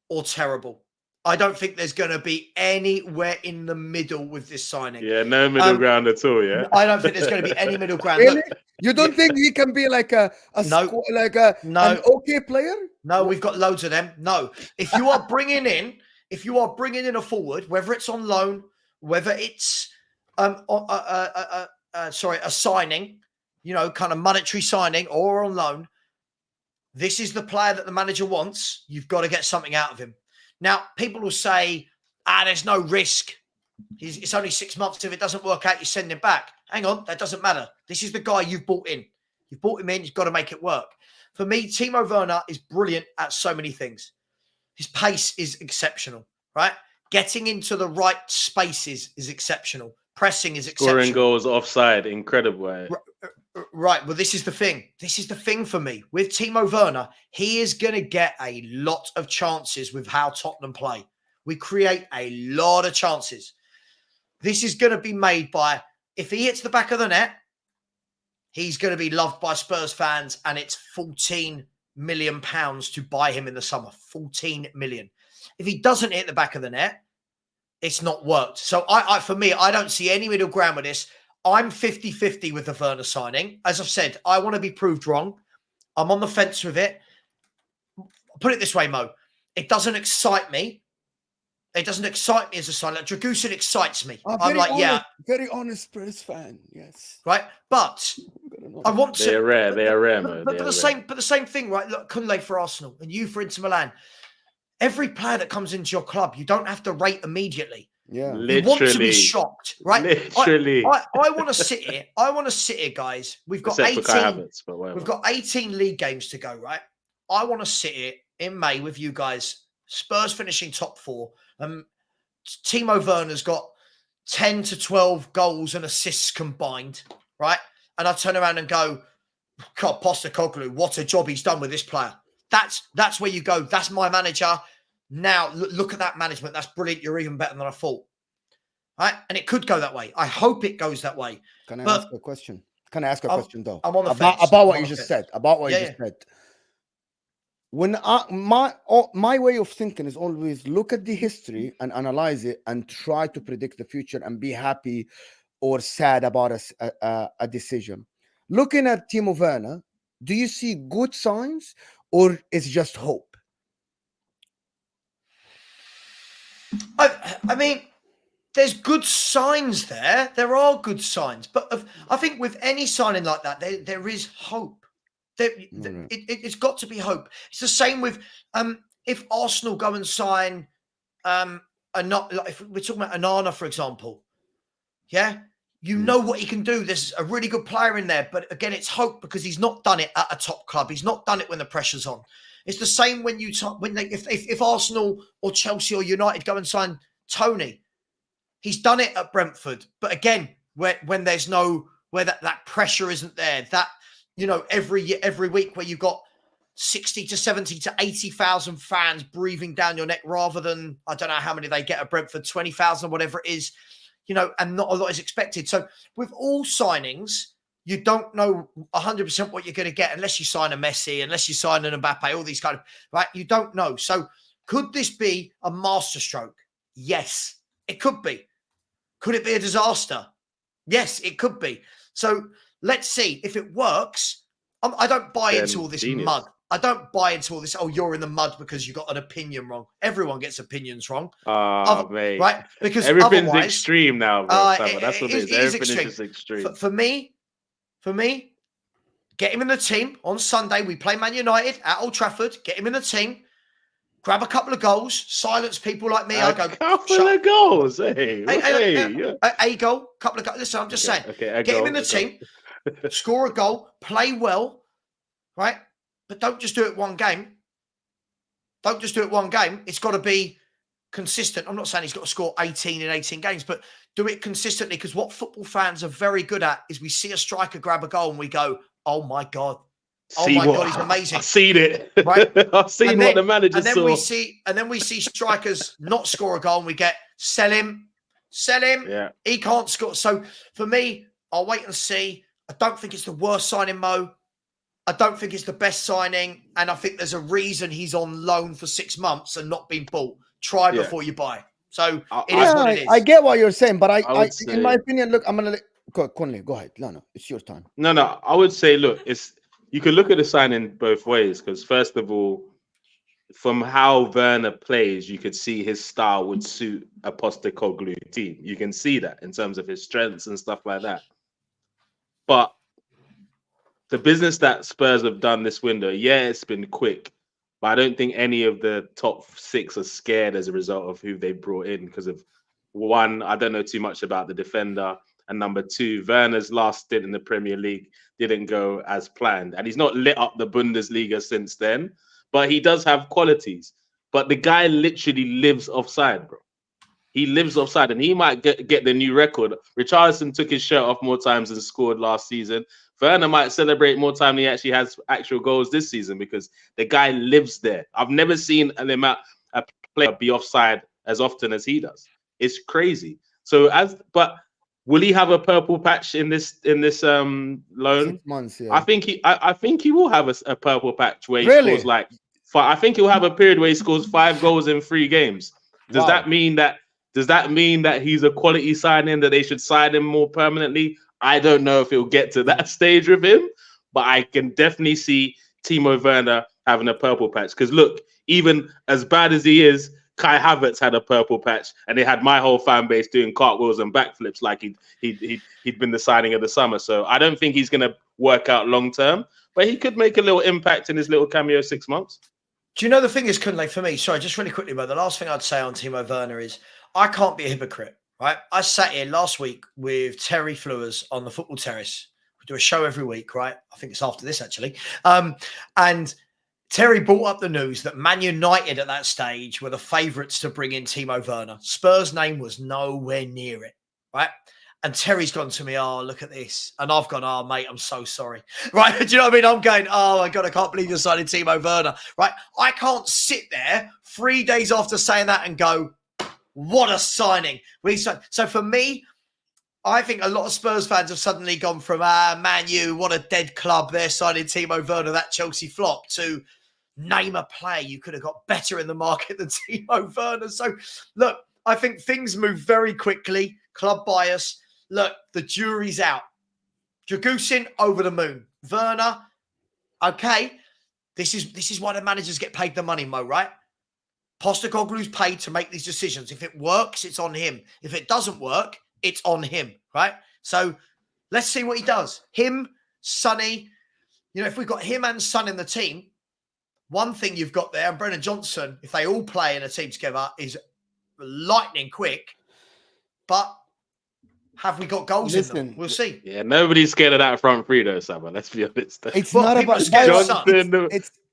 Speaker 3: or terrible. I don't think there's going to be anywhere in the middle with this signing.
Speaker 2: Yeah, no middle ground at all, yeah?
Speaker 3: I don't think there's going to be any middle ground.
Speaker 1: Really? Look, you don't think he can be like an okay player?
Speaker 3: No, we've got loads of them. No. If you are bringing in a forward, whether it's on loan, whether it's a signing, you know, kind of monetary signing or on loan, this is the player that the manager wants. You've got to get something out of him. Now, people will say, there's no risk. It's only 6 months. If it doesn't work out, you send him back. Hang on, that doesn't matter. This is the guy you've brought in. You've brought him in. You've got to make it work. For me, Timo Werner is brilliant at so many things. His pace is exceptional, right? Getting into the right spaces is exceptional. Pressing is exceptional.
Speaker 2: Scoring goals offside, incredible.
Speaker 3: Right. Well, this is the thing. This is the thing for me. With Timo Werner, he is going to get a lot of chances with how Tottenham play. We create a lot of chances. This is going to be made by, if he hits the back of the net, he's going to be loved by Spurs fans, and it's £14 million to buy him in the summer. 14 million. If he doesn't hit the back of the net, it's not worked. So for me, I don't see any middle ground with this. I'm 50-50 with the Werner signing. As I've said, I want to be proved wrong. I'm on the fence with it. Put it this way, Mo. It doesn't excite me. It doesn't excite me as a sign. Like Dragusin excites me.
Speaker 1: I'm like, very honest Spurs fan. Yes,
Speaker 3: right. But I want to.
Speaker 2: They are rare. They are rare,
Speaker 3: but the same thing, right? Look, Kunle for Arsenal and you for Inter Milan. Every player that comes into your club, you don't have to rate immediately.
Speaker 1: Yeah,
Speaker 3: you want to be shocked, right?
Speaker 2: Literally,
Speaker 3: I want to sit here. I want to sit here, guys. We've got 18. We've got 18 league games to go, right? I want to sit here in May with you guys. Spurs finishing top 4. Timo Werner's got 10 to 12 goals and assists combined, right? And I turn around and go, God, Pochettino, what a job he's done with this player. That's where you go. That's my manager. Now, look at that management. That's brilliant. You're even better than I thought. Right? And it could go that way. I hope it goes that way.
Speaker 1: Can I ask a question? Can I ask a question, though?
Speaker 3: I'm on the
Speaker 1: about what you just said. About what you just said. When my way of thinking is always look at the history and analyze it and try to predict the future and be happy or sad about a decision. Looking at Timo Werner, do you see good signs or it's just hope?
Speaker 3: I mean, there's good signs there. There are good signs. But I think with any signing like that, there is hope. It's got to be hope. It's the same with if Arsenal go and sign if we're talking about Onana, for example. Yeah, you know what he can do. There's a really good player in there. But again, it's hope because he's not done it at a top club. He's not done it when the pressure's on. It's the same when if Arsenal or Chelsea or United go and sign Tony, he's done it at Brentford. But again, when there's where that pressure isn't there, that every week where you've got 60 to 70 to 80,000 fans breathing down your neck rather than I don't know how many they get at Brentford, 20,000, whatever it is, and not a lot is expected. So with all signings, you don't know 100% what you're going to get unless you sign a Messi, unless you sign an Mbappe, all these kind of, right? You don't know. So could this be a masterstroke? Yes, it could be. Could it be a disaster? Yes, it could be. So let's see if it works. I don't buy into all this mud. I don't buy into all this. Oh, you're in the mud because you got an opinion wrong. Everyone gets opinions wrong.
Speaker 2: Mate.
Speaker 3: Right? Because
Speaker 2: everything's extreme now, bro. That's what it is.
Speaker 3: Everything is
Speaker 2: just extreme.
Speaker 3: For me, get him in the team on Sunday. We play Man United at Old Trafford. Get him in the team. Grab a couple of goals. Silence people like me. I go.
Speaker 2: Couple of goals. A
Speaker 3: goal. Couple of goals. Listen, I'm just saying. Get him in the team. Score a goal. Play well. Right. But don't just do it one game. It's got to be consistent. I'm not saying he's got to score 18 in 18 games, but do it consistently because what football fans are very good at is we see a striker grab a goal and we go, oh my God. Oh my God, he's amazing.
Speaker 2: I've seen it.
Speaker 3: Right?
Speaker 2: I've seen what the manager saw.
Speaker 3: And then we see strikers not score a goal and we get, sell him.
Speaker 2: Yeah.
Speaker 3: He can't score. So for me, I'll wait and see. I don't think it's the worst signing, Mo. I don't think it's the best signing. And I think there's a reason he's on loan for 6 months and not being bought. Try before you buy. So it is what it is.
Speaker 1: I get what you're saying, but I in my opinion, look, I'm going to Conley, go ahead. No, it's your time.
Speaker 2: No, I would say, look, you can look at the signing both ways because first of all, from how Werner plays, you could see his style would suit a Pochettino team. You can see that in terms of his strengths and stuff like that. But the business that Spurs have done this window, it's been quick, but I don't think any of the top 6 are scared as a result of who they brought in because of, one, I don't know too much about the defender, and number 2, Werner's last stint in the Premier League didn't go as planned, and he's not lit up the Bundesliga since then, but he does have qualities. But the guy literally lives offside, bro. He lives offside, and he might get the new record. Richarlison took his shirt off more times than scored last season. Werner might celebrate more time than he actually has actual goals this season because the guy lives there. I've never seen a player be offside as often as he does. It's crazy. But will he have a purple patch in this loan?
Speaker 1: 6 months, yeah.
Speaker 2: I think he will have a purple patch where he scores like. I think he'll have a period where he scores 5 goals in 3 games. Does that mean that he's a quality signing that they should sign him more permanently? I don't know if he'll get to that stage with him, but I can definitely see Timo Werner having a purple patch. Because look, even as bad as he is, Kai Havertz had a purple patch, and they had my whole fan base doing cartwheels and backflips like he'd been the signing of the summer. So I don't think he's going to work out long term, but he could make a little impact in his little cameo 6 months.
Speaker 3: Do you know the thing is, Kunle, for me, sorry, just really quickly, but the last thing I'd say on Timo Werner is I can't be a hypocrite, right? I sat here last week with Terry Flewers on the Football Terrace. We do a show every week, right? I think it's after this, actually. And Terry brought up the news that Man United at that stage were the favourites to bring in Timo Werner. Spurs' name was nowhere near it, right? And Terry's gone to me, oh, look at this. And I've gone, oh, mate, I'm so sorry. Right? Do you know what I mean? I'm going, oh, my God, I can't believe you're signing Timo Werner. Right? I can't sit there 3 days after saying that and go, what a signing. So for me, I think a lot of Spurs fans have suddenly gone from, Man U, what a dead club. They're signing Timo Werner, that Chelsea flop, to name a player you could have got better in the market than Timo Werner. So, look, I think things move very quickly. Club bias. Look, the jury's out. Dragusin, over the moon. Werner, okay. This is why the managers get paid the money, Mo, right? Postecoglou's paid to make these decisions. If it works, it's on him. If it doesn't work, it's on him, right? So let's see what he does. Him, Sonny, if we've got him and Son in the team, one thing you've got there, and Brennan Johnson, if they all play in a team together, is lightning quick. But have we got goals in them? We'll see.
Speaker 2: Yeah, nobody's scared of that front three, though, Saba. Let's be honest.
Speaker 1: It's not about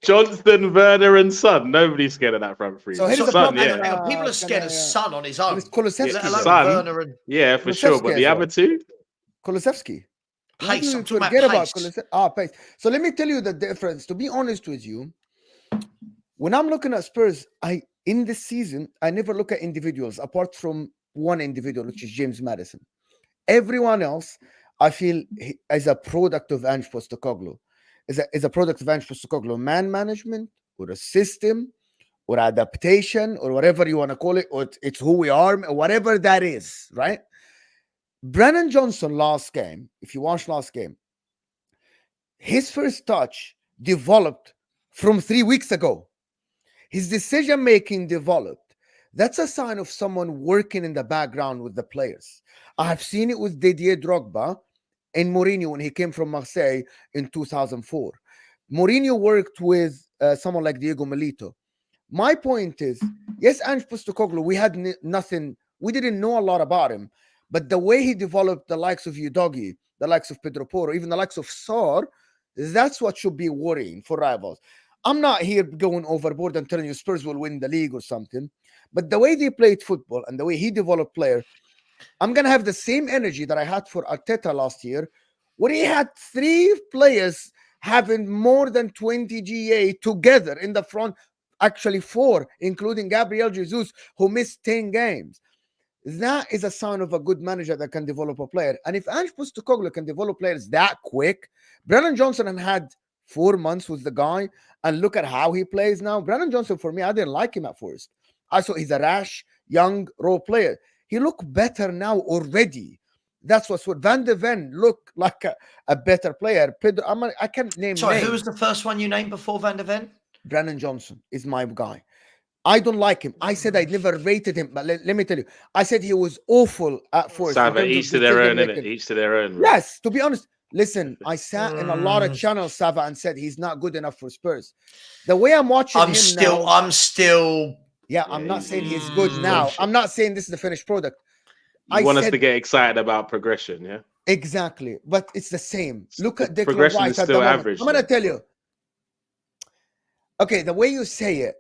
Speaker 2: Johnson, Werner, and Son. Nobody's scared of that front three.
Speaker 3: So here's the problem. People are scared of Son on his own.
Speaker 1: It's Kulusevski.
Speaker 2: Son, yeah, for sure. But the other two?
Speaker 1: Kulusevski.
Speaker 3: Pace. I'm talking
Speaker 1: forget
Speaker 3: about
Speaker 1: about pace. So let me tell you the difference. To be honest with you, when I'm looking at Spurs, in this season, I never look at individuals apart from one individual, which is James Maddison. Everyone else, I feel, is a product of Ange Postecoglou. Is a product of Ange Postecoglou. Man management, or a system, or adaptation, or whatever you want to call it, or it's who we are, whatever that is, right? Brennan Johnson last game, if you watch last game, his first touch developed from 3 weeks ago. His decision-making developed. That's a sign of someone working in the background with the players. I have seen it with Didier Drogba and Mourinho when he came from Marseille in 2004. Mourinho worked with someone like Diego Milito. My point is, yes, Ange Postecoglou, we had nothing. We didn't know a lot about him. But the way he developed the likes of Udogie, the likes of Pedro Porro, even the likes of Sarr, that's what should be worrying for rivals. I'm not here going overboard and telling you Spurs will win the league or something. But the way they played football and the way he developed players, I'm going to have the same energy that I had for Arteta last year, where he had 3 players having more than 20 GA together in the front, actually 4, including Gabriel Jesus, who missed 10 games. That is a sign of a good manager that can develop a player. And if Ange Postecoglou can develop players that quick, Brennan Johnson had 4 months with the guy, and look at how he plays now. Brennan Johnson, for me, I didn't like him at first. I saw he's a rash, young, raw player. He looked better now already. That's what Van de Ven looked like a better player. Pedro, I can't name
Speaker 3: Sorry,
Speaker 1: names.
Speaker 3: Who was the first one you named before Van de Ven?
Speaker 1: Brennan Johnson is my guy. I don't like him. I said I never rated him, but let me tell you, I said he was awful at first.
Speaker 2: Sava, each to their own, innit? Each to their own. Right?
Speaker 1: Yes, to be honest. Listen, I sat in a lot of channels, Sava, and said he's not good enough for Spurs. The way I'm watching
Speaker 3: I'm still.
Speaker 1: Yeah, I'm not saying he's good now. I'm not saying this is the finished product.
Speaker 2: You want us to get excited about progression, yeah?
Speaker 1: Exactly, but it's the same. Look at Declan
Speaker 2: progression
Speaker 1: Rice
Speaker 2: is
Speaker 1: at
Speaker 2: still
Speaker 1: the moment.
Speaker 2: average.
Speaker 1: I'm gonna tell you. Okay, the way you say it,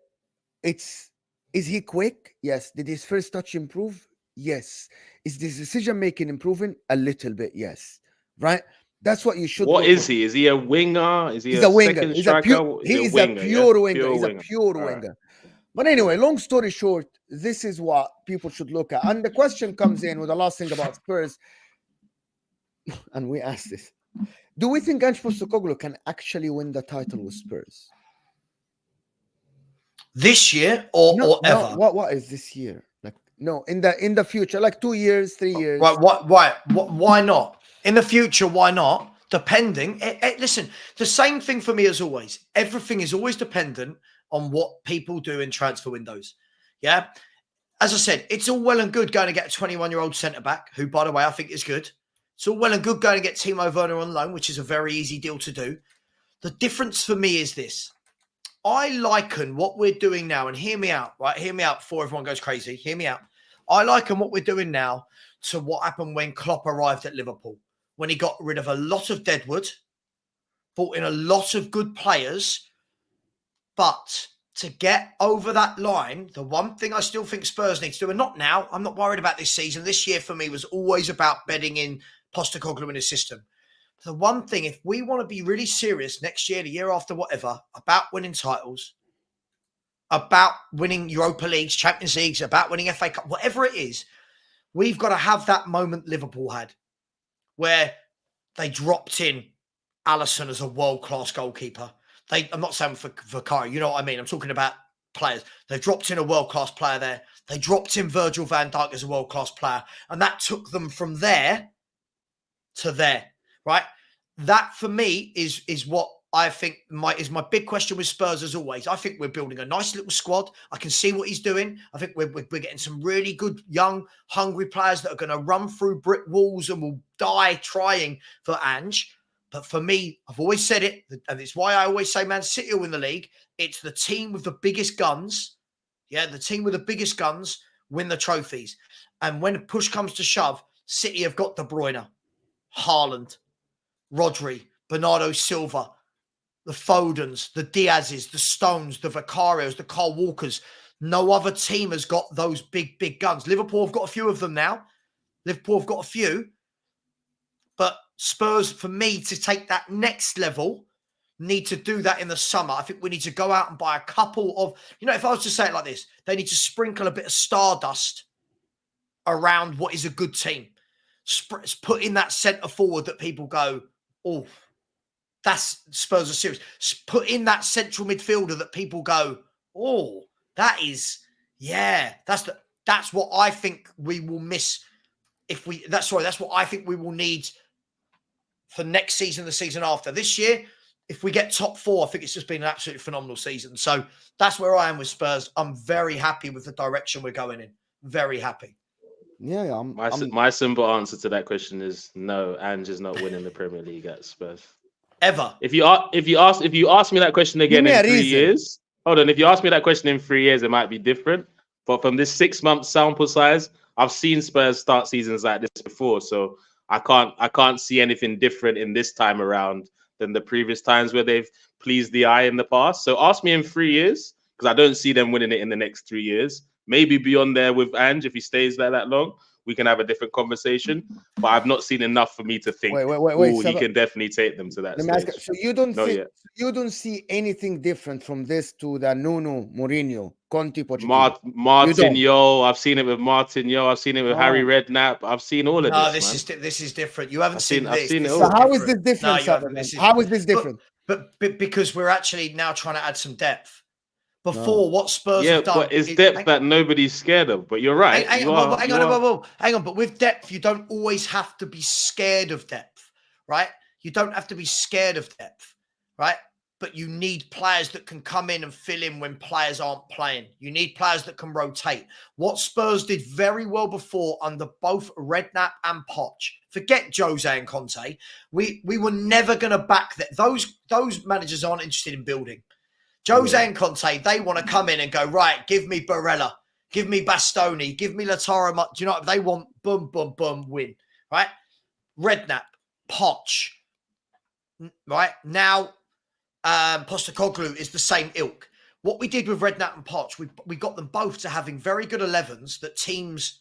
Speaker 1: is he quick? Yes. Did his first touch improve? Yes. Is this decision making improving? A little bit, yes. Right? That's what you should.
Speaker 2: What is he? Is he a winger? Is he
Speaker 1: He's
Speaker 2: a
Speaker 1: winger.
Speaker 2: second
Speaker 1: He's
Speaker 2: striker?
Speaker 1: He's a pure winger.
Speaker 2: Pure
Speaker 1: He's
Speaker 2: winger.
Speaker 1: a pure winger. But anyway, long story short, this is what people should look at. And the question comes in with the last thing about Spurs. And we asked this. Do we think Ange Postecoglou can actually win the title with Spurs?
Speaker 3: This year or ever?
Speaker 1: No, what is this year? Like in the future, like 2 years, 3 years.
Speaker 3: Right, why not? In the future, why not? Depending. Listen, the same thing for me as always. Everything is always dependent on what people do in transfer windows. Yeah. As I said, it's all well and good going to get a 21-year-old centre-back, who, by the way, I think is good. It's all well and good going to get Timo Werner on loan, which is a very easy deal to do. The difference for me is this. I liken what we're doing now, and hear me out, right? Hear me out before everyone goes crazy. Hear me out. I liken what we're doing now to what happened when Klopp arrived at Liverpool, when he got rid of a lot of deadwood, brought in a lot of good players, but to get over that line, the one thing I still think Spurs need to do, and not now, I'm not worried about this season. This year for me was always about bedding in Pochettino in his system. The one thing, if we want to be really serious next year, the year after, whatever, about winning titles, about winning Europa Leagues, Champions Leagues, about winning FA Cup, whatever it is, we've got to have that moment Liverpool had where they dropped in Alisson as a world-class goalkeeper. I'm not saying for Kari, you know what I mean? I'm talking about players. They dropped in a world-class player there. They dropped in Virgil van Dijk as a world-class player. And that took them from there to there, right? That, for me, is what I think is my big question with Spurs, as always. I think we're building a nice little squad. I can see what he's doing. I think we're getting some really good, young, hungry players that are going to run through brick walls and will die trying for Ange. But for me, I've always said it, and it's why I always say Man City will win the league. It's the team with the biggest guns. Yeah, the team with the biggest guns win the trophies. And when push comes to shove, City have got De Bruyne, Haaland, Rodri, Bernardo Silva, the Fodens, the Diazes, the Stones, the Vicarios, the Kyle Walkers. No other team has got those big, big guns. Liverpool have got a few of them now. Liverpool have got a few. But Spurs, for me, to take that next level, need to do that in the summer. I think we need to go out and buy a couple of, if I was to say it like this, they need to sprinkle a bit of stardust around what is a good team. Put in that centre forward that people go, oh, that's Spurs are serious. Put in that central midfielder that people go, oh, that is, yeah, that's what I think we will miss that's what I think we will need for next season, the season after. This year, if we get top 4, I think it's just been an absolutely phenomenal season. So that's where I am with Spurs. I'm very happy with the direction we're going in. Very happy.
Speaker 1: Yeah.
Speaker 2: My simple answer to that question is no. Ange is not winning the Premier League at Spurs
Speaker 3: ever.
Speaker 2: If you ask me that question again in 3 years, hold on. If you ask me that question in 3 years, it might be different. But from this 6-month sample size, I've seen Spurs start seasons like this before, so I can't see anything different in this time around than the previous times where they've pleased the eye in the past. So ask me in 3 years, because I don't see them winning it in the next 3 years. Maybe beyond there with Ange, if he stays there that long, we can have a different conversation. But I've not seen enough for me to think, wait, he can definitely take them to that stage.
Speaker 1: So you don't see anything different from this to the Nuno, Mourinho, Conte, Pochettino?
Speaker 2: Martinho, I've seen it with Martinho. I've seen it with Harry Redknapp. I've seen all of this.
Speaker 3: This is different. You haven't seen this.
Speaker 2: I've seen it all.
Speaker 1: So how is this different? How is this different?
Speaker 3: But because we're actually now trying to add some depth. Before, what Spurs have done...
Speaker 2: but it's depth that nobody's scared of. But you're right.
Speaker 3: Hang on. But with depth, you don't always have to be scared of depth, right? You don't have to be scared of depth, right? But you need players that can come in and fill in when players aren't playing. You need players that can rotate. What Spurs did very well before under both Redknapp and Poch. Forget Jose and Conte. We were never going to back that. Those managers aren't interested in building. Jose and Conte, they want to come in and go, right, give me Barella, give me Bastoni, give me Lautaro. Do you know what they want? Boom, boom, boom, win, right? Redknapp, Poch, right? Now, Postecoglou is the same ilk. What we did with Redknapp and Poch, we got them both to having very good 11s that teams...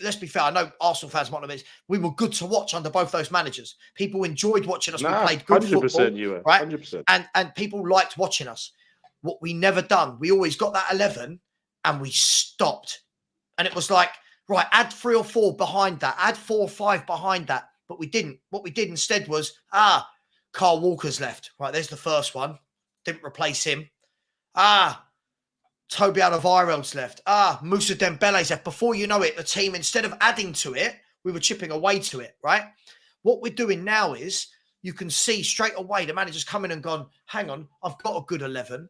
Speaker 3: Let's be fair, I know Arsenal fans might not be. We were good to watch under both those managers. People enjoyed watching us. We played good football, right?
Speaker 2: 100%.
Speaker 3: And people liked watching us. What we never done, we always got that 11 and we stopped. And it was like, right, add 3 or 4 behind that, add 4 or 5 behind that. But we didn't. What we did instead was, Kyle Walker's left. Right, there's the first one. Didn't replace him. Toby Alderweireld's left. Moussa Dembele's left. Before you know it, the team, instead of adding to it, we were chipping away to it, right? What we're doing now is you can see straight away the manager's come in and gone, hang on, I've got a good 11,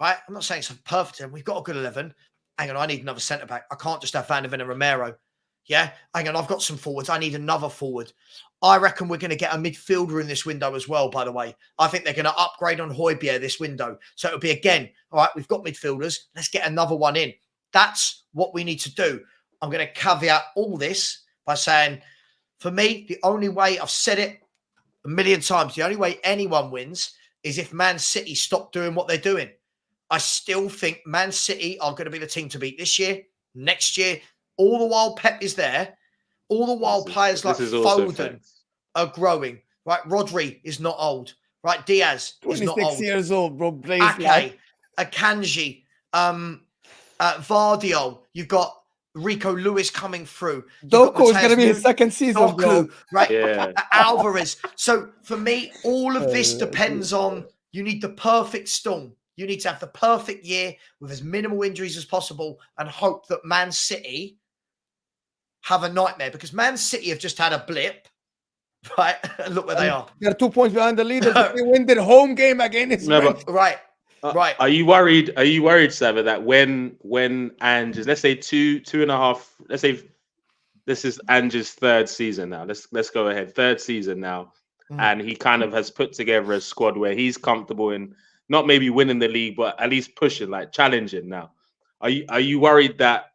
Speaker 3: right? I'm not saying it's a perfect 11. We've got a good 11. hang on, I need another centre-back. I can't just have Van der Ven and Romero. Yeah, hang on, I've got some forwards. I need another forward. I reckon we're going to get a midfielder in this window as well, by the way. I think they're going to upgrade on Højbjerg this window. So it'll be, again, all right, we've got midfielders. Let's get another one in. That's what we need to do. I'm going to caveat all this by saying, for me, the only way, I've said it a million times, the only way anyone wins is if Man City stop doing what they're doing. I still think Man City are going to be the team to beat this year, next year, all the while Pep is there, all the while players like Foden are growing, right? Rodri is not old, right? Diaz is not old.
Speaker 1: 26 years old, bro.
Speaker 3: Ake, Akanji, Vardio. You've got Rico Lewis coming through.
Speaker 1: Doku is going to be his second season,
Speaker 3: Doku,
Speaker 1: bro.
Speaker 3: Right? Yeah. Alvarez. So for me, all of this depends on, you need the perfect storm. You need to have the perfect year with as minimal injuries as possible and hope that Man City have a nightmare, because Man City have just had a blip, right? Look where they are.
Speaker 1: They're 2 points behind the leaders. They win their home game against
Speaker 3: right.
Speaker 2: Are you worried? Are you worried, Sava, that when Ange, let's say two and a half, let's say this is Ange's third season now. Let's go ahead. Third season now. And he kind of has put together a squad where he's comfortable in not maybe winning the league, but at least pushing, like challenging now. Are you worried that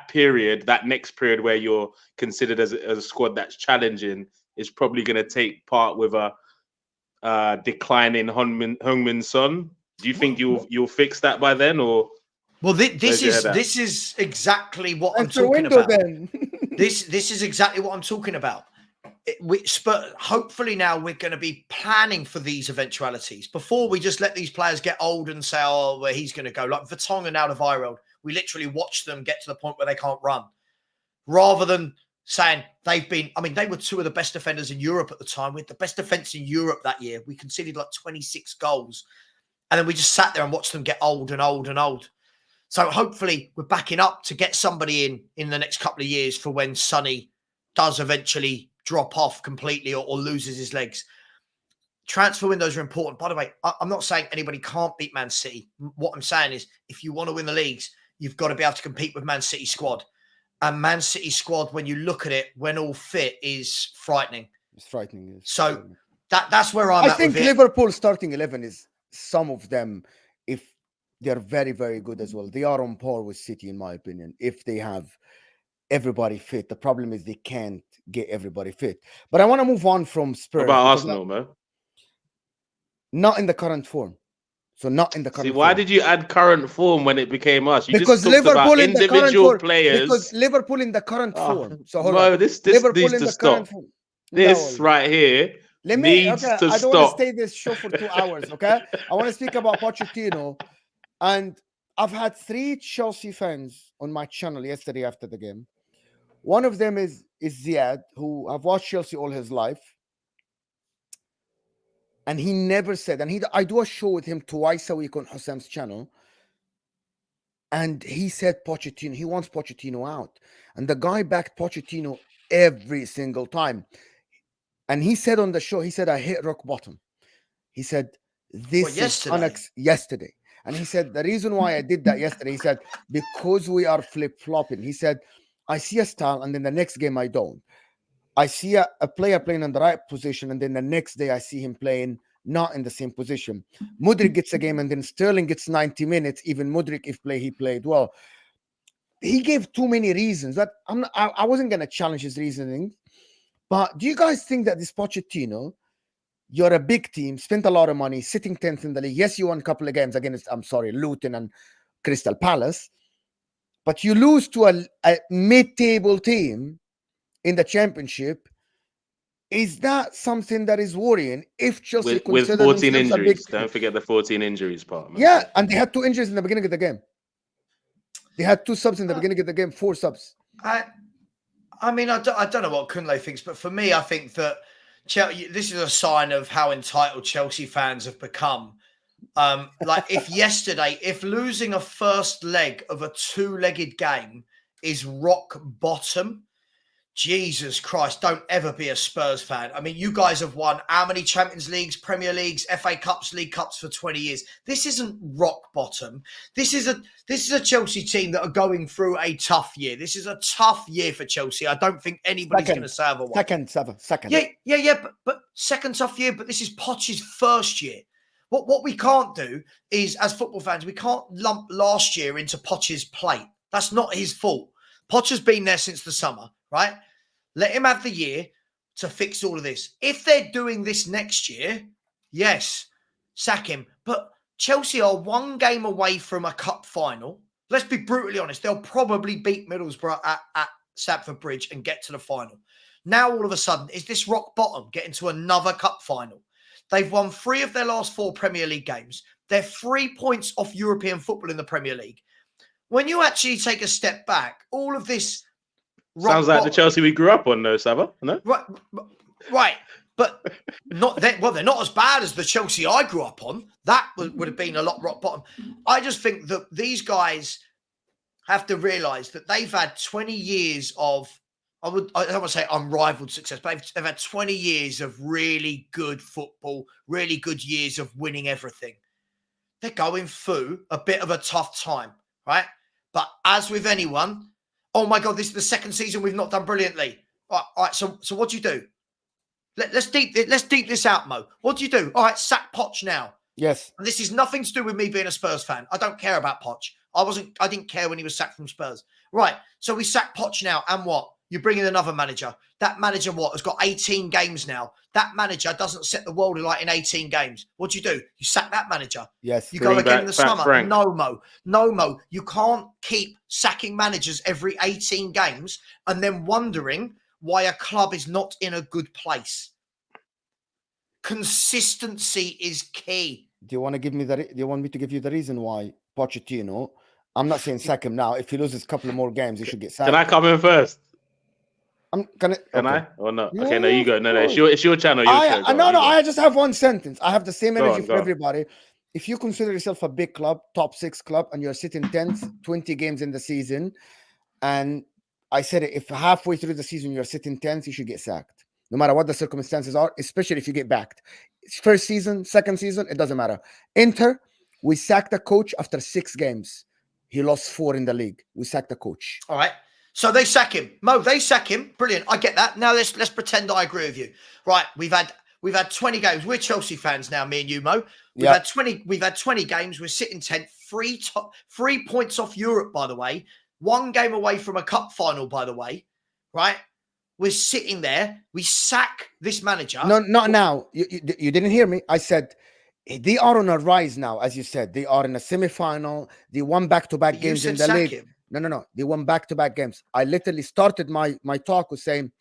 Speaker 2: period, that next period where you're considered as a squad that's challenging, is probably going to take part with a decline in Heung-min Son? Do you think you'll fix that by then, or? Well,
Speaker 3: this is exactly what I'm talking about. This is exactly what I'm talking about. But hopefully now we're going to be planning for these eventualities before we just let these players get old and say, oh, where he's going to go. Like Vertonghen out of Alderweireld, we literally watched them get to the point where they can't run. Rather than saying they were two of the best defenders in Europe at the time. We had the best defense in Europe that year. We conceded like 26 goals. And then we just sat there and watched them get old and old and old. So hopefully we're backing up to get somebody in the next couple of years for when Sonny does eventually drop off completely or loses his legs. Transfer windows are important. By the way, I'm not saying anybody can't beat Man City. What I'm saying is, if you want to win the leagues, you've got to be able to compete with Man City squad. And Man City squad, when you look at it, when all fit, is frightening.
Speaker 1: It's frightening.
Speaker 3: So that's where I'm at.
Speaker 1: I think Liverpool starting 11 is, some of them, if they're very, very good as well, they are on par with City, in my opinion, if they have everybody fit. The problem is they can't get everybody fit. But I want to move on from Spurs.
Speaker 2: What about Arsenal, man?
Speaker 1: Not in the current form. So not in the current
Speaker 2: form. Why did you add current form when it became us? You
Speaker 1: because
Speaker 2: just talked about individual players.
Speaker 1: Because Liverpool in the current form. So hold
Speaker 2: on. This needs to stop. This right here needs to stop.
Speaker 1: I don't want to stay this show for 2 hours, okay? I want to speak about Pochettino. And I've had 3 Chelsea fans on my channel yesterday after the game. One of them is Ziad, who I've watched Chelsea all his life. And he never said, and I do a show with him twice a week on Hassam's channel. And he said Pochettino, he wants Pochettino out. And the guy backed Pochettino every single time. And he said on the show, he said, I hit rock bottom. He said, this is yesterday. And he said, the reason why I did that yesterday, he said, because we are flip-flopping. He said, I see a style, and then the next game I don't. I see a player playing in the right position, and then the next day I see him playing not in the same position. Mudryk gets a game, and then Sterling gets 90 minutes. Even Mudryk, he played well. He gave too many reasons. But I wasn't going to challenge his reasoning. But do you guys think that this Pochettino, you're a big team, spent a lot of money, sitting 10th in the league. Yes, you won a couple of games against, Luton and Crystal Palace. But you lose to a mid-table team in the Championship. Is that something that is worrying? If Chelsea
Speaker 2: with 14 injuries, don't forget the 14 injuries part. Man.
Speaker 1: Yeah, and they had 2 injuries in the beginning of the game. They had 2 subs in the beginning of the game, 4 subs.
Speaker 3: I don't know what Kunle thinks, but for me, I think that this is a sign of how entitled Chelsea fans have become. If losing a first leg of a 2-legged game is rock bottom, Jesus Christ, don't ever be a Spurs fan. I mean, you guys have won how many Champions Leagues, Premier Leagues, FA Cups, League Cups for 20 years. This isn't rock bottom. This is a Chelsea team that are going through a tough year. This is a tough year for Chelsea. I don't think anybody's going to say otherwise.
Speaker 1: Second.
Speaker 3: Yeah. But second tough year, but this is Poch's first year. What we can't do is, as football fans, we can't lump last year into Poch's plate. That's not his fault. Poch has been there since the summer, right? Let him have the year to fix all of this. If they're doing this next year, yes, sack him. But Chelsea are one game away from a cup final. Let's be brutally honest. They'll probably beat Middlesbrough at Stamford Bridge and get to the final. Now, all of a sudden, is this rock bottom getting to another cup final? They've won 3 of their last 4 Premier League games. They're 3 points off European football in the Premier League. When you actually take a step back, all of this
Speaker 2: sounds like the Chelsea we grew up on, though, Saba. No,
Speaker 3: right, but not that. Well, they're not as bad as the Chelsea I grew up on. That would have been a lot rock bottom. I just think that these guys have to realise that they've had 20 years of. I don't want to say unrivaled success, but they've had 20 years of really good football, really good years of winning everything. They're going through a bit of a tough time, right? But as with anyone, oh my God, this is the second season we've not done brilliantly. All right. So what do you do? Let's deep this out, Mo. What do you do? All right, sack Poch now.
Speaker 1: Yes.
Speaker 3: And this is nothing to do with me being a Spurs fan. I don't care about Poch. I didn't care when he was sacked from Spurs. Right. So we sack Poch now, and what? You bring in another manager. That manager, has got 18 games now. That manager doesn't set the world alight in 18 games. What do? You sack that manager.
Speaker 1: Yes.
Speaker 3: You go again in the summer. Frank. No, Mo. You can't keep sacking managers every 18 games and then wondering why a club is not in a good place. Consistency is key.
Speaker 1: Do you want me to give you the reason why Pochettino? I'm not saying sack him now. If he loses a couple of more games, he should get sacked.
Speaker 2: Can I come in first?
Speaker 1: Can
Speaker 2: I or not? Yeah, okay, no, you go. No, it's your channel.
Speaker 1: I just have one sentence. I have the same energy for everybody. If you consider yourself a big club, top 6 club, and you're sitting 10th, 20 games in the season, and I said it, if halfway through the season you're sitting 10th, you should get sacked. No matter what the circumstances are, especially if you get backed. First season, second season, it doesn't matter. Inter, we sacked the coach after 6 games. He lost 4 in the league. We sacked the coach.
Speaker 3: All right. So they sack him. Mo, they sack him. Brilliant. I get that. Now let's pretend I agree with you. Right. We've had 20 games. We're Chelsea fans now, me and you, Mo. We've had 20 games. We're sitting 10th, 3 points off Europe, by the way. 1 game away from a cup final, by the way. Right? We're sitting there. We sack this manager.
Speaker 1: No, not now. You didn't hear me. I said they are on a rise now, as you said. They are in a semi-final. They won back-to-back games in the league.
Speaker 3: Him.
Speaker 1: No. They won back-to-back games. I literally started my talk with saying,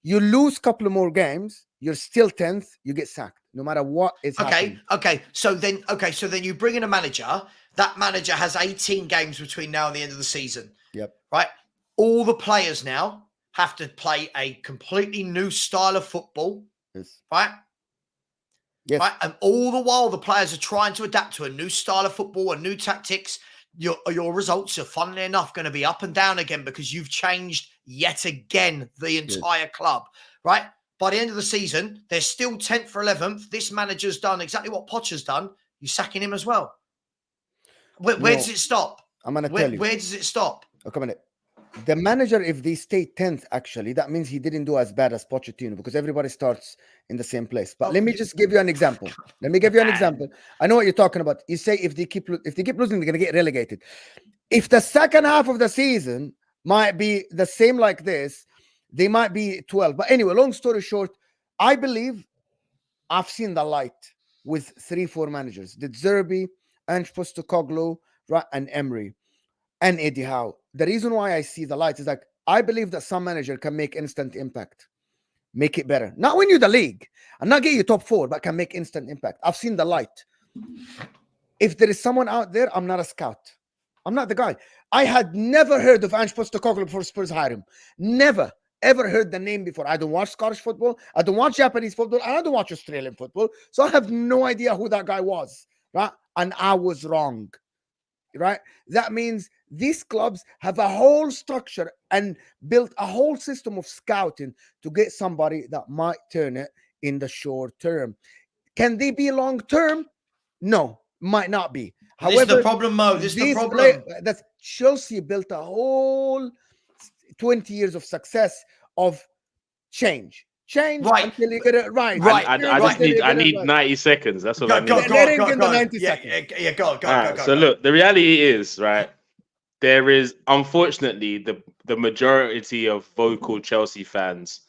Speaker 1: you lose a couple of more games, you're still 10th, you get sacked, no matter what is happening.
Speaker 3: Okay. So then you bring in a manager. That manager has 18 games between now and the end of the season.
Speaker 1: Yep.
Speaker 3: Right? All the players now have to play a completely new style of football.
Speaker 1: Yes.
Speaker 3: Right?
Speaker 1: Yes.
Speaker 3: Right? And all the while, the players are trying to adapt to a new style of football, a new tactics. Your results are, funnily enough, going to be up and down again because you've changed yet again the entire club, right? By the end of the season, they're still 10th or 11th. This manager's done exactly what Poch has done. You're sacking him as well. Where does it stop?
Speaker 1: I'm going to tell you.
Speaker 3: Where does it stop?
Speaker 1: Oh, come on. The manager, if they stay 10th, actually, that means he didn't do as bad as Pochettino because everybody starts in the same place. But let me just give you an example. I know what you're talking about. You say if they keep losing, they're going to get relegated. If the second half of the season might be the same like this, they might be 12. But anyway, long story short, I believe I've seen the light with 3-4 managers. The Zerbi, Ange Postecoglou, and Emery. And Eddie Howe. The reason why I see the light is like, I believe that some manager can make instant impact. Make it better. Not win you the league. And not get you top 4, but can make instant impact. I've seen the light. If there is someone out there, I'm not a scout. I'm not the guy. I had never heard of Ange Postecoglou before Spurs hired him. Never, ever heard the name before. I don't watch Scottish football. I don't watch Japanese football. And I don't watch Australian football. So I have no idea who that guy was. Right? And I was wrong. right? That means these clubs have a whole structure and built a whole system of scouting to get somebody that might turn it in the short term. Can they be long term? No, might not be.
Speaker 3: This is the
Speaker 1: However,
Speaker 3: problem, Mo. This is the problem.
Speaker 1: That's Chelsea built a whole 20 years of success of change
Speaker 3: Right.
Speaker 1: until you get it right.
Speaker 2: I need 90 seconds. That's what I need.
Speaker 1: Let in the 90 seconds.
Speaker 3: Yeah, go.
Speaker 2: So look, the reality is, right, there is, unfortunately, the majority of vocal Chelsea fans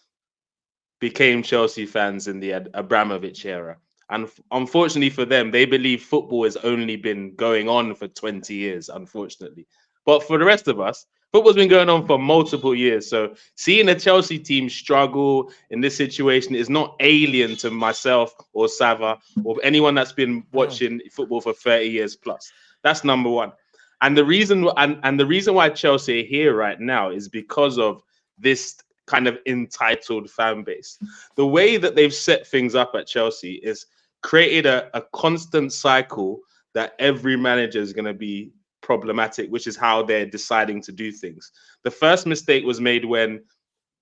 Speaker 2: became Chelsea fans in the Abramovich era. And unfortunately for them, they believe football has only been going on for 20 years, unfortunately. But for the rest of us, football's been going on for multiple years. So seeing a Chelsea team struggle in this situation is not alien to myself or Sava or anyone that's been watching football for 30 years plus. That's number one. And the reason why Chelsea are here right now is because of this kind of entitled fan base. The way that they've set things up at Chelsea is created a constant cycle that every manager is going to be problematic, which is how they're deciding to do things. The first mistake was made when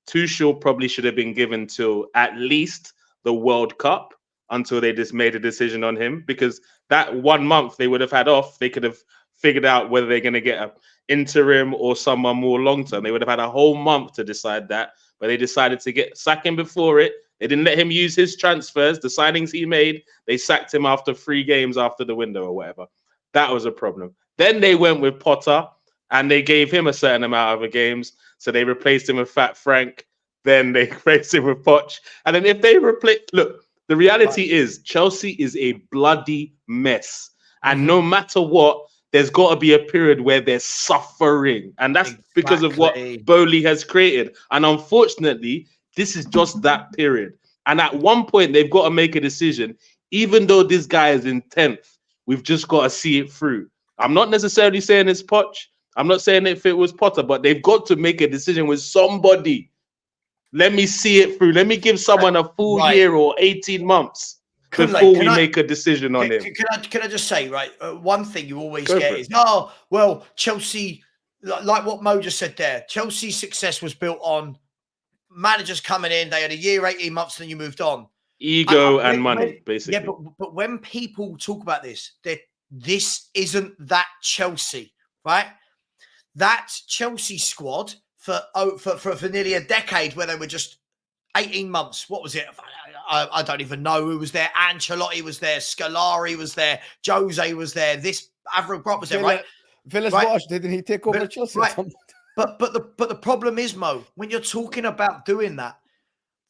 Speaker 2: Tuchel probably should have been given till at least the World Cup until they just made a decision on him, because that 1 month they would have had off, they could have figured out whether they're going to get an interim or someone more long-term. They would have had a whole month to decide that, but they decided to sack him before it. They didn't let him use his transfers, the signings he made. They sacked him after 3 games after the window or whatever. That was a problem. Then they went with Potter and they gave him a certain amount of games. So they replaced him with Fat Frank. Then they replaced him with Poch. And then if they look, the reality is Chelsea is a bloody mess. And no matter what, there's got to be a period where they're suffering. And that's because of what Bowley has created. And unfortunately, this is just that period. And at one point, they've got to make a decision. Even though this guy is in 10th, we've just got to see it through. I'm not necessarily saying it's Poch. I'm not saying if it was Potter, but they've got to make a decision with somebody. Let me see it through. Let me give someone a full year or 18 months before we make a decision on him.
Speaker 3: Can I just say, right, one thing you always get is, oh, well, Chelsea, like what Mo just said there, Chelsea's success was built on managers coming in, they had a year, 18 months, then you moved on.
Speaker 2: Ego and money, basically.
Speaker 3: Yeah, but when people talk about this isn't that Chelsea, right? That Chelsea squad for nearly a decade where they were just 18 months. What was it? I don't even know who was there. Ancelotti was there. Scolari was there. Jose was there. This Avram Grant was there, right?
Speaker 1: Villas-Boas, didn't he take over Chelsea?
Speaker 3: Right. But the problem is, Mo, when you're talking about doing that,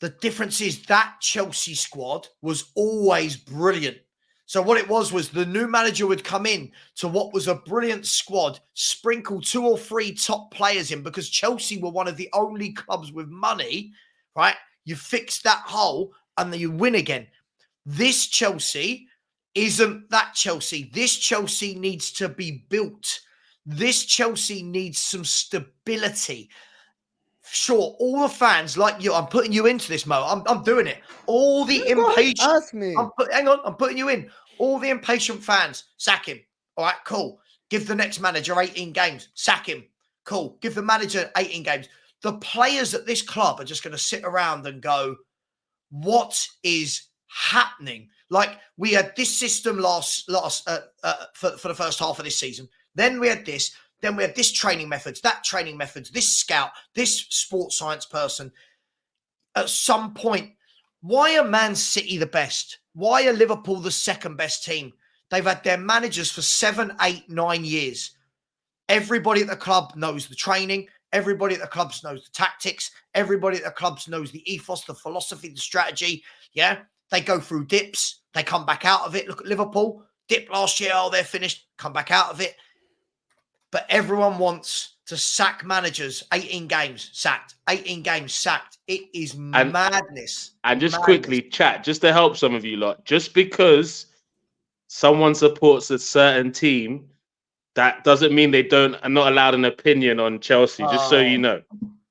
Speaker 3: the difference is that Chelsea squad was always brilliant. So what it was the new manager would come in to what was a brilliant squad, sprinkle 2 or 3 top players in, because Chelsea were one of the only clubs with money, right? You fix that hole and then you win again. This Chelsea isn't that Chelsea. This Chelsea needs to be built. This Chelsea needs some stability. Sure, all the fans like you, I'm putting you into this, Mo. I'm doing it. All the impatient.
Speaker 1: Ask me.
Speaker 3: Hang on, I'm putting you in. All the impatient fans, sack him. All right, cool. Give the next manager 18 games. Sack him. Cool. Give the manager 18 games. The players at this club are just going to sit around and go, what is happening? Like, we had this system for the first half of this season. Then we had this. Then we had this training methods, that training methods, this scout, this sports science person. At some point, why are Man City the best? Why are Liverpool the second best team? They've had their managers for 7, 8, 9 years. Everybody at the club knows the training. Everybody at the clubs knows the tactics. Everybody at the clubs knows the ethos, the philosophy, the strategy. Yeah, they go through dips. They come back out of it. Look at Liverpool. Dip last year. Oh, they're finished. Come back out of it. But everyone wants to sack managers. 18 games sacked. 18 games sacked. It is madness.
Speaker 2: And just quickly, chat, just to help some of you lot, just because someone supports a certain team, that doesn't mean they are not allowed an opinion on Chelsea, just so you know.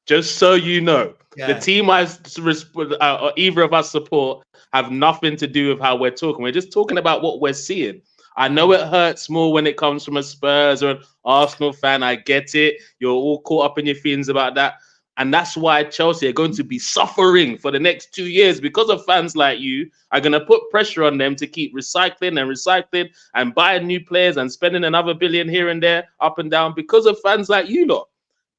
Speaker 2: Just so you know. Yeah. The team either of us support have nothing to do with how we're talking. We're just talking about what we're seeing. I know it hurts more when it comes from a Spurs or an Arsenal fan. I get it. You're all caught up in your feelings about that. And that's why Chelsea are going to be suffering for the next 2 years because of fans like you are going to put pressure on them to keep recycling and buying new players and spending another billion here and there, up and down, because of fans like you lot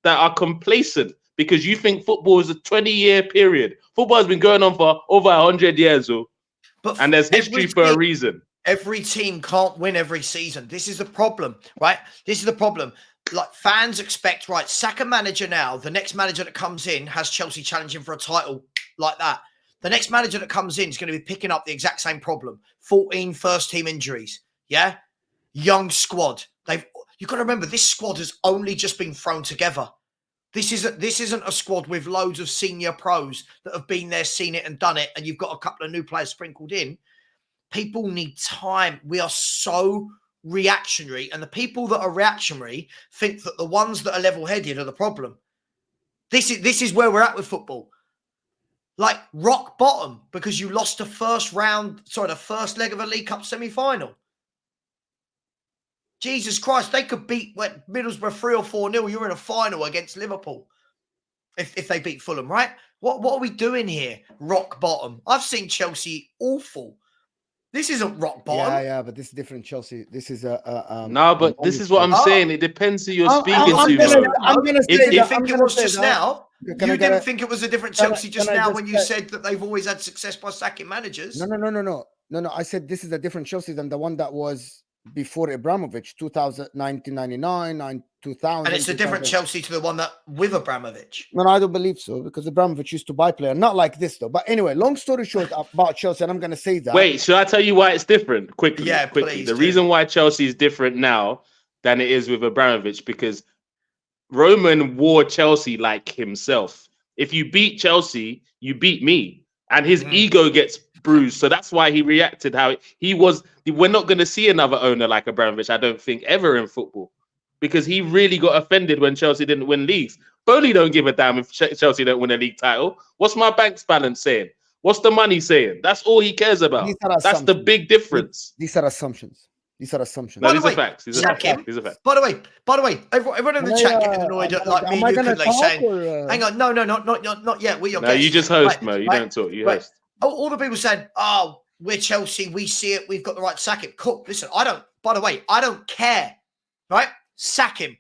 Speaker 2: that are complacent because you think football is a 20-year period. Football has been going on for over 100 years, and there's history for a reason.
Speaker 3: Every team can't win every season. This is the problem, right? This is the problem. Like, fans expect, right, sack a manager now. The next manager that comes in has Chelsea challenging for a title like that. The next manager that comes in is going to be picking up the exact same problem. 14 first-team injuries, yeah? Young squad. You've got to remember, this squad has only just been thrown together. This isn't a squad with loads of senior pros that have been there, seen it and done it, and you've got a couple of new players sprinkled in. People need time. We are so reactionary, and the people that are reactionary think that the ones that are level-headed are the problem. This is where we're at with football. Like, rock bottom because you lost the first leg of a League Cup semi-final. Jesus Christ, they could beat Middlesbrough 3 or 4-0. You're in a final against Liverpool if they beat Fulham, right? What are we doing here? Rock bottom. I've seen Chelsea awful. This isn't rock bottom.
Speaker 1: Yeah, but this is different Chelsea. This is
Speaker 2: no, but this is what I'm saying. It depends who you're speaking to.
Speaker 3: I'm going to say you think it was just now. You didn't think it was a different Chelsea just now when you said that they've always had success by sacking managers.
Speaker 1: No. I said this is a different Chelsea than the one that was before Abramovich, 1999, 2000.
Speaker 3: And it's a different Chelsea to the one that with Abramovich.
Speaker 1: No, I don't believe so, because Abramovich used to buy players. Not like this, though. But anyway, long story short about Chelsea, and I'm going to say that.
Speaker 2: Wait, should I tell you why it's different? Quickly.
Speaker 3: Please
Speaker 2: the reason why Chelsea is different now than it is with Abramovich, because Roman wore Chelsea like himself. If you beat Chelsea, you beat me. And his ego gets bruised. So that's why he reacted how he was. We're not going to see another owner like Abramovich, I don't think, ever in football, because he really got offended when Chelsea didn't win leagues. Bowley don't give a damn if Chelsea don't win a league title. What's my bank's balance saying? What's the money saying? That's all he cares about. That's the big difference.
Speaker 1: These are assumptions.
Speaker 2: No, these are facts. These are facts.
Speaker 3: By the way, everyone in the chat getting annoyed at like me. You could like saying, "Hang on, no, not yet."
Speaker 2: No, you just host, Mo. You don't talk. You host.
Speaker 3: All the people said, "Oh, we're Chelsea. We see it. We've got the right to sack him." Cool. Listen, I don't. By the way, I don't care. Right? Sack him.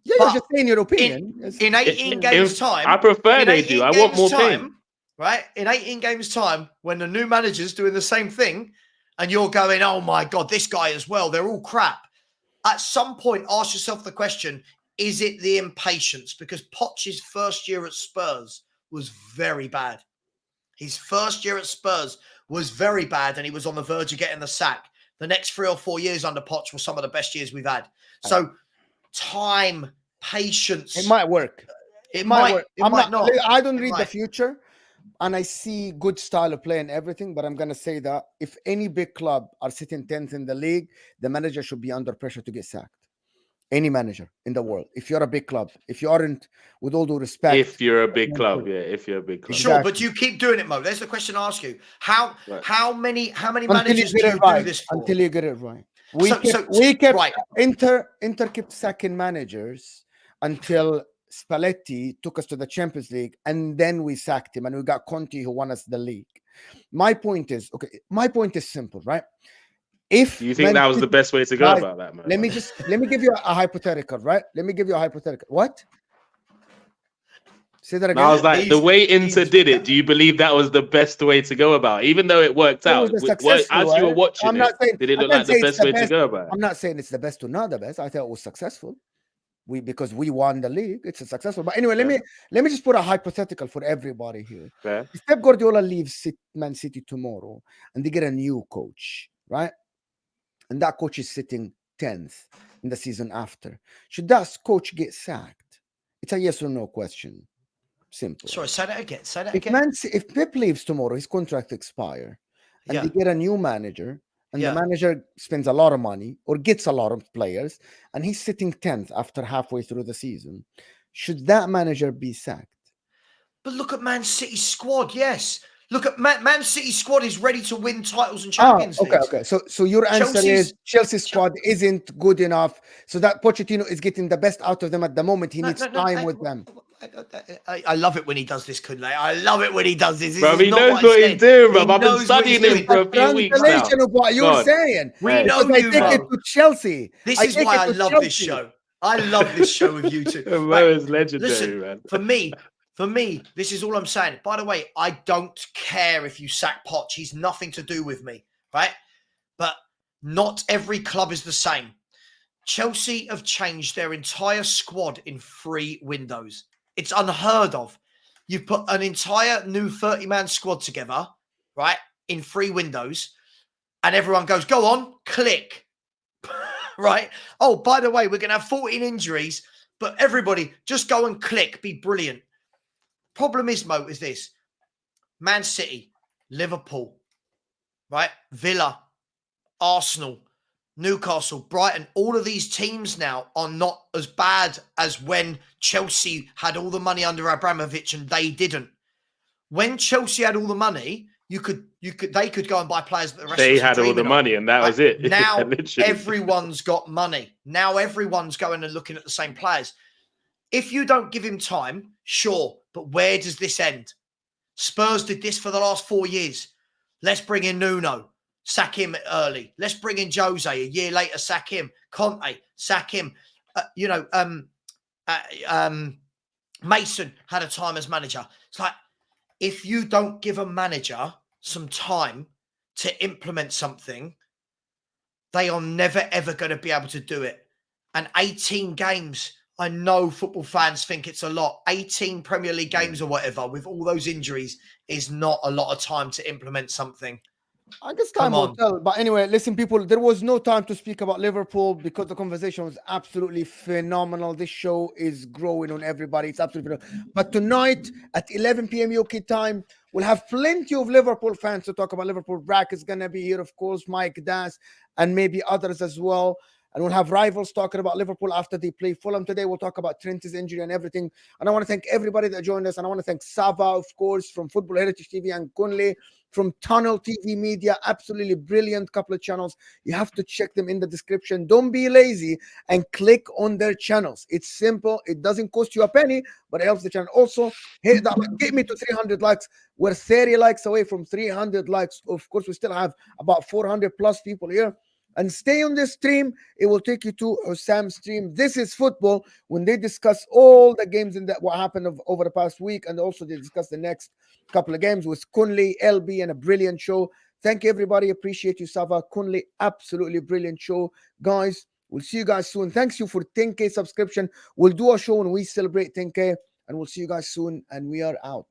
Speaker 1: Yeah, you're just saying your opinion.
Speaker 3: In 18 games time,
Speaker 2: I prefer they do. I want more pain.
Speaker 3: Right? In 18 games time, when the new manager's doing the same thing, and you're going, "Oh my God, this guy as well. They're all crap." At some point, ask yourself the question: is it the impatience? Because Poch's first year at Spurs was very bad. His first year at Spurs was very bad, and he was on the verge of getting the sack. The next 3 or 4 years under Poch were some of the best years we've had. So, time, patience.
Speaker 1: It might work.
Speaker 3: It might work. It might not.
Speaker 1: I don't read the future, and I see good style of play and everything, but I'm going to say that if any big club are sitting 10th in the league, the manager should be under pressure to get sacked. Any manager in the world. If you're a big club, if you aren't, with all due respect.
Speaker 2: If you're a big club, if you're a big club.
Speaker 3: Sure, but you keep doing it, Mo. There's the question I ask you. How many managers do you do this for?
Speaker 1: Until you get it right. We kept Inter kept sacking managers until Spalletti took us to the Champions League, and then we sacked him, and we got Conte, who won us the league. My point is simple, right? If
Speaker 2: you think that was the best way to go about that, man.
Speaker 1: Let me give you a hypothetical, right? Let me give you a hypothetical. What? Say that again.
Speaker 2: I was like, the way Inter did it, do you believe that was the best way to go about it? Even though it worked out, as you were watching did it look like the best way to go about it?
Speaker 1: I'm not saying it's the best or not the best. I thought it was successful. Because we won the league, it's a successful. But anyway, let me just put a hypothetical for everybody here. If Pep Guardiola leaves Man City tomorrow and they get a new coach, right? And that coach is sitting 10th in the season after. Should that coach get sacked? It's a yes or no question. Simple.
Speaker 3: Sorry, say that again.
Speaker 1: If Pep leaves tomorrow, his contract expires, and they get a new manager, and the manager spends a lot of money or gets a lot of players, and he's sitting 10th after halfway through the season, should that manager be sacked?
Speaker 3: But look at Man City's squad. Yes, Look at Man City squad is ready to win titles and Champions League.
Speaker 1: Okay. So your answer is Chelsea squad isn't good enough, so that Pochettino is getting the best out of them at the moment. He needs time with them.
Speaker 3: I love it when he does this, Kunle. I love it when he does this.
Speaker 2: Bro, he knows what he's doing, bro. I've been studying him for a few weeks now.
Speaker 1: Translation of what you're saying.
Speaker 3: We know
Speaker 1: I take it to Chelsea.
Speaker 3: This is why I love this show. I love this show with you two.
Speaker 2: Mo is legendary,
Speaker 3: listen,
Speaker 2: man.
Speaker 3: For me, this is all I'm saying. By the way, I don't care if you sack Poch. He's nothing to do with me, right? But not every club is the same. Chelsea have changed their entire squad in 3 windows. It's unheard of. You've put an entire new 30-man squad together, right, in 3 windows, and everyone goes, go on, click, right? Oh, by the way, we're going to have 14 injuries, but everybody just go and click, be brilliant. Problem is, Mo, is this. Man City, Liverpool, right, Villa, Arsenal, Newcastle, Brighton, all of these teams now are not as bad as when Chelsea had all the money under Abramovich and they didn't. When Chelsea had all the money, they could go and buy players that the rest
Speaker 2: they had all the money and that was it.
Speaker 3: Now everyone's got money. Now everyone's going and looking at the same players. If you don't give him time, sure, but where does this end? Spurs did this for the last 4 years. Let's bring in Nuno. Sack him early. Let's bring in Jose. A year later, sack him. Conte, sack him. Mason had a time as manager. It's like, if you don't give a manager some time to implement something, they are never, ever going to be able to do it. And 18 games, I know football fans think it's a lot. 18 Premier League games or whatever, with all those injuries, is not a lot of time to implement something.
Speaker 1: I guess time will tell. But anyway, listen, people, there was no time to speak about Liverpool because the conversation was absolutely phenomenal. This show is growing on everybody. It's absolutely phenomenal. But tonight at 11 p.m. UK time, we'll have plenty of Liverpool fans to talk about Liverpool. Brack is going to be here, of course, Mike Das, and maybe others as well. And we'll have rivals talking about Liverpool after they play Fulham today. We'll talk about Trent's injury and everything. And I want to thank everybody that joined us. And I want to thank Sava, of course, from Football Heritage TV, and Kunle from Tunnel TV Media. Absolutely brilliant couple of channels. You have to check them in the description. Don't be lazy and click on their channels. It's simple. It doesn't cost you a penny, but it helps the channel. Also, hit that, get me to 300 likes. We're 30 likes away from 300 likes. Of course, we still have about 400 plus people here. And stay on this stream. It will take you to Sam's stream. This is football, when they discuss all the games in that what happened over the past week, and also they discuss the next couple of games with Kunle, LB, and a brilliant show. Thank you, everybody. Appreciate you, Sava. Kunle, absolutely brilliant show. Guys, we'll see you guys soon. Thanks you for 10K subscription. We'll do a show when we celebrate 10K, and we'll see you guys soon, and we are out.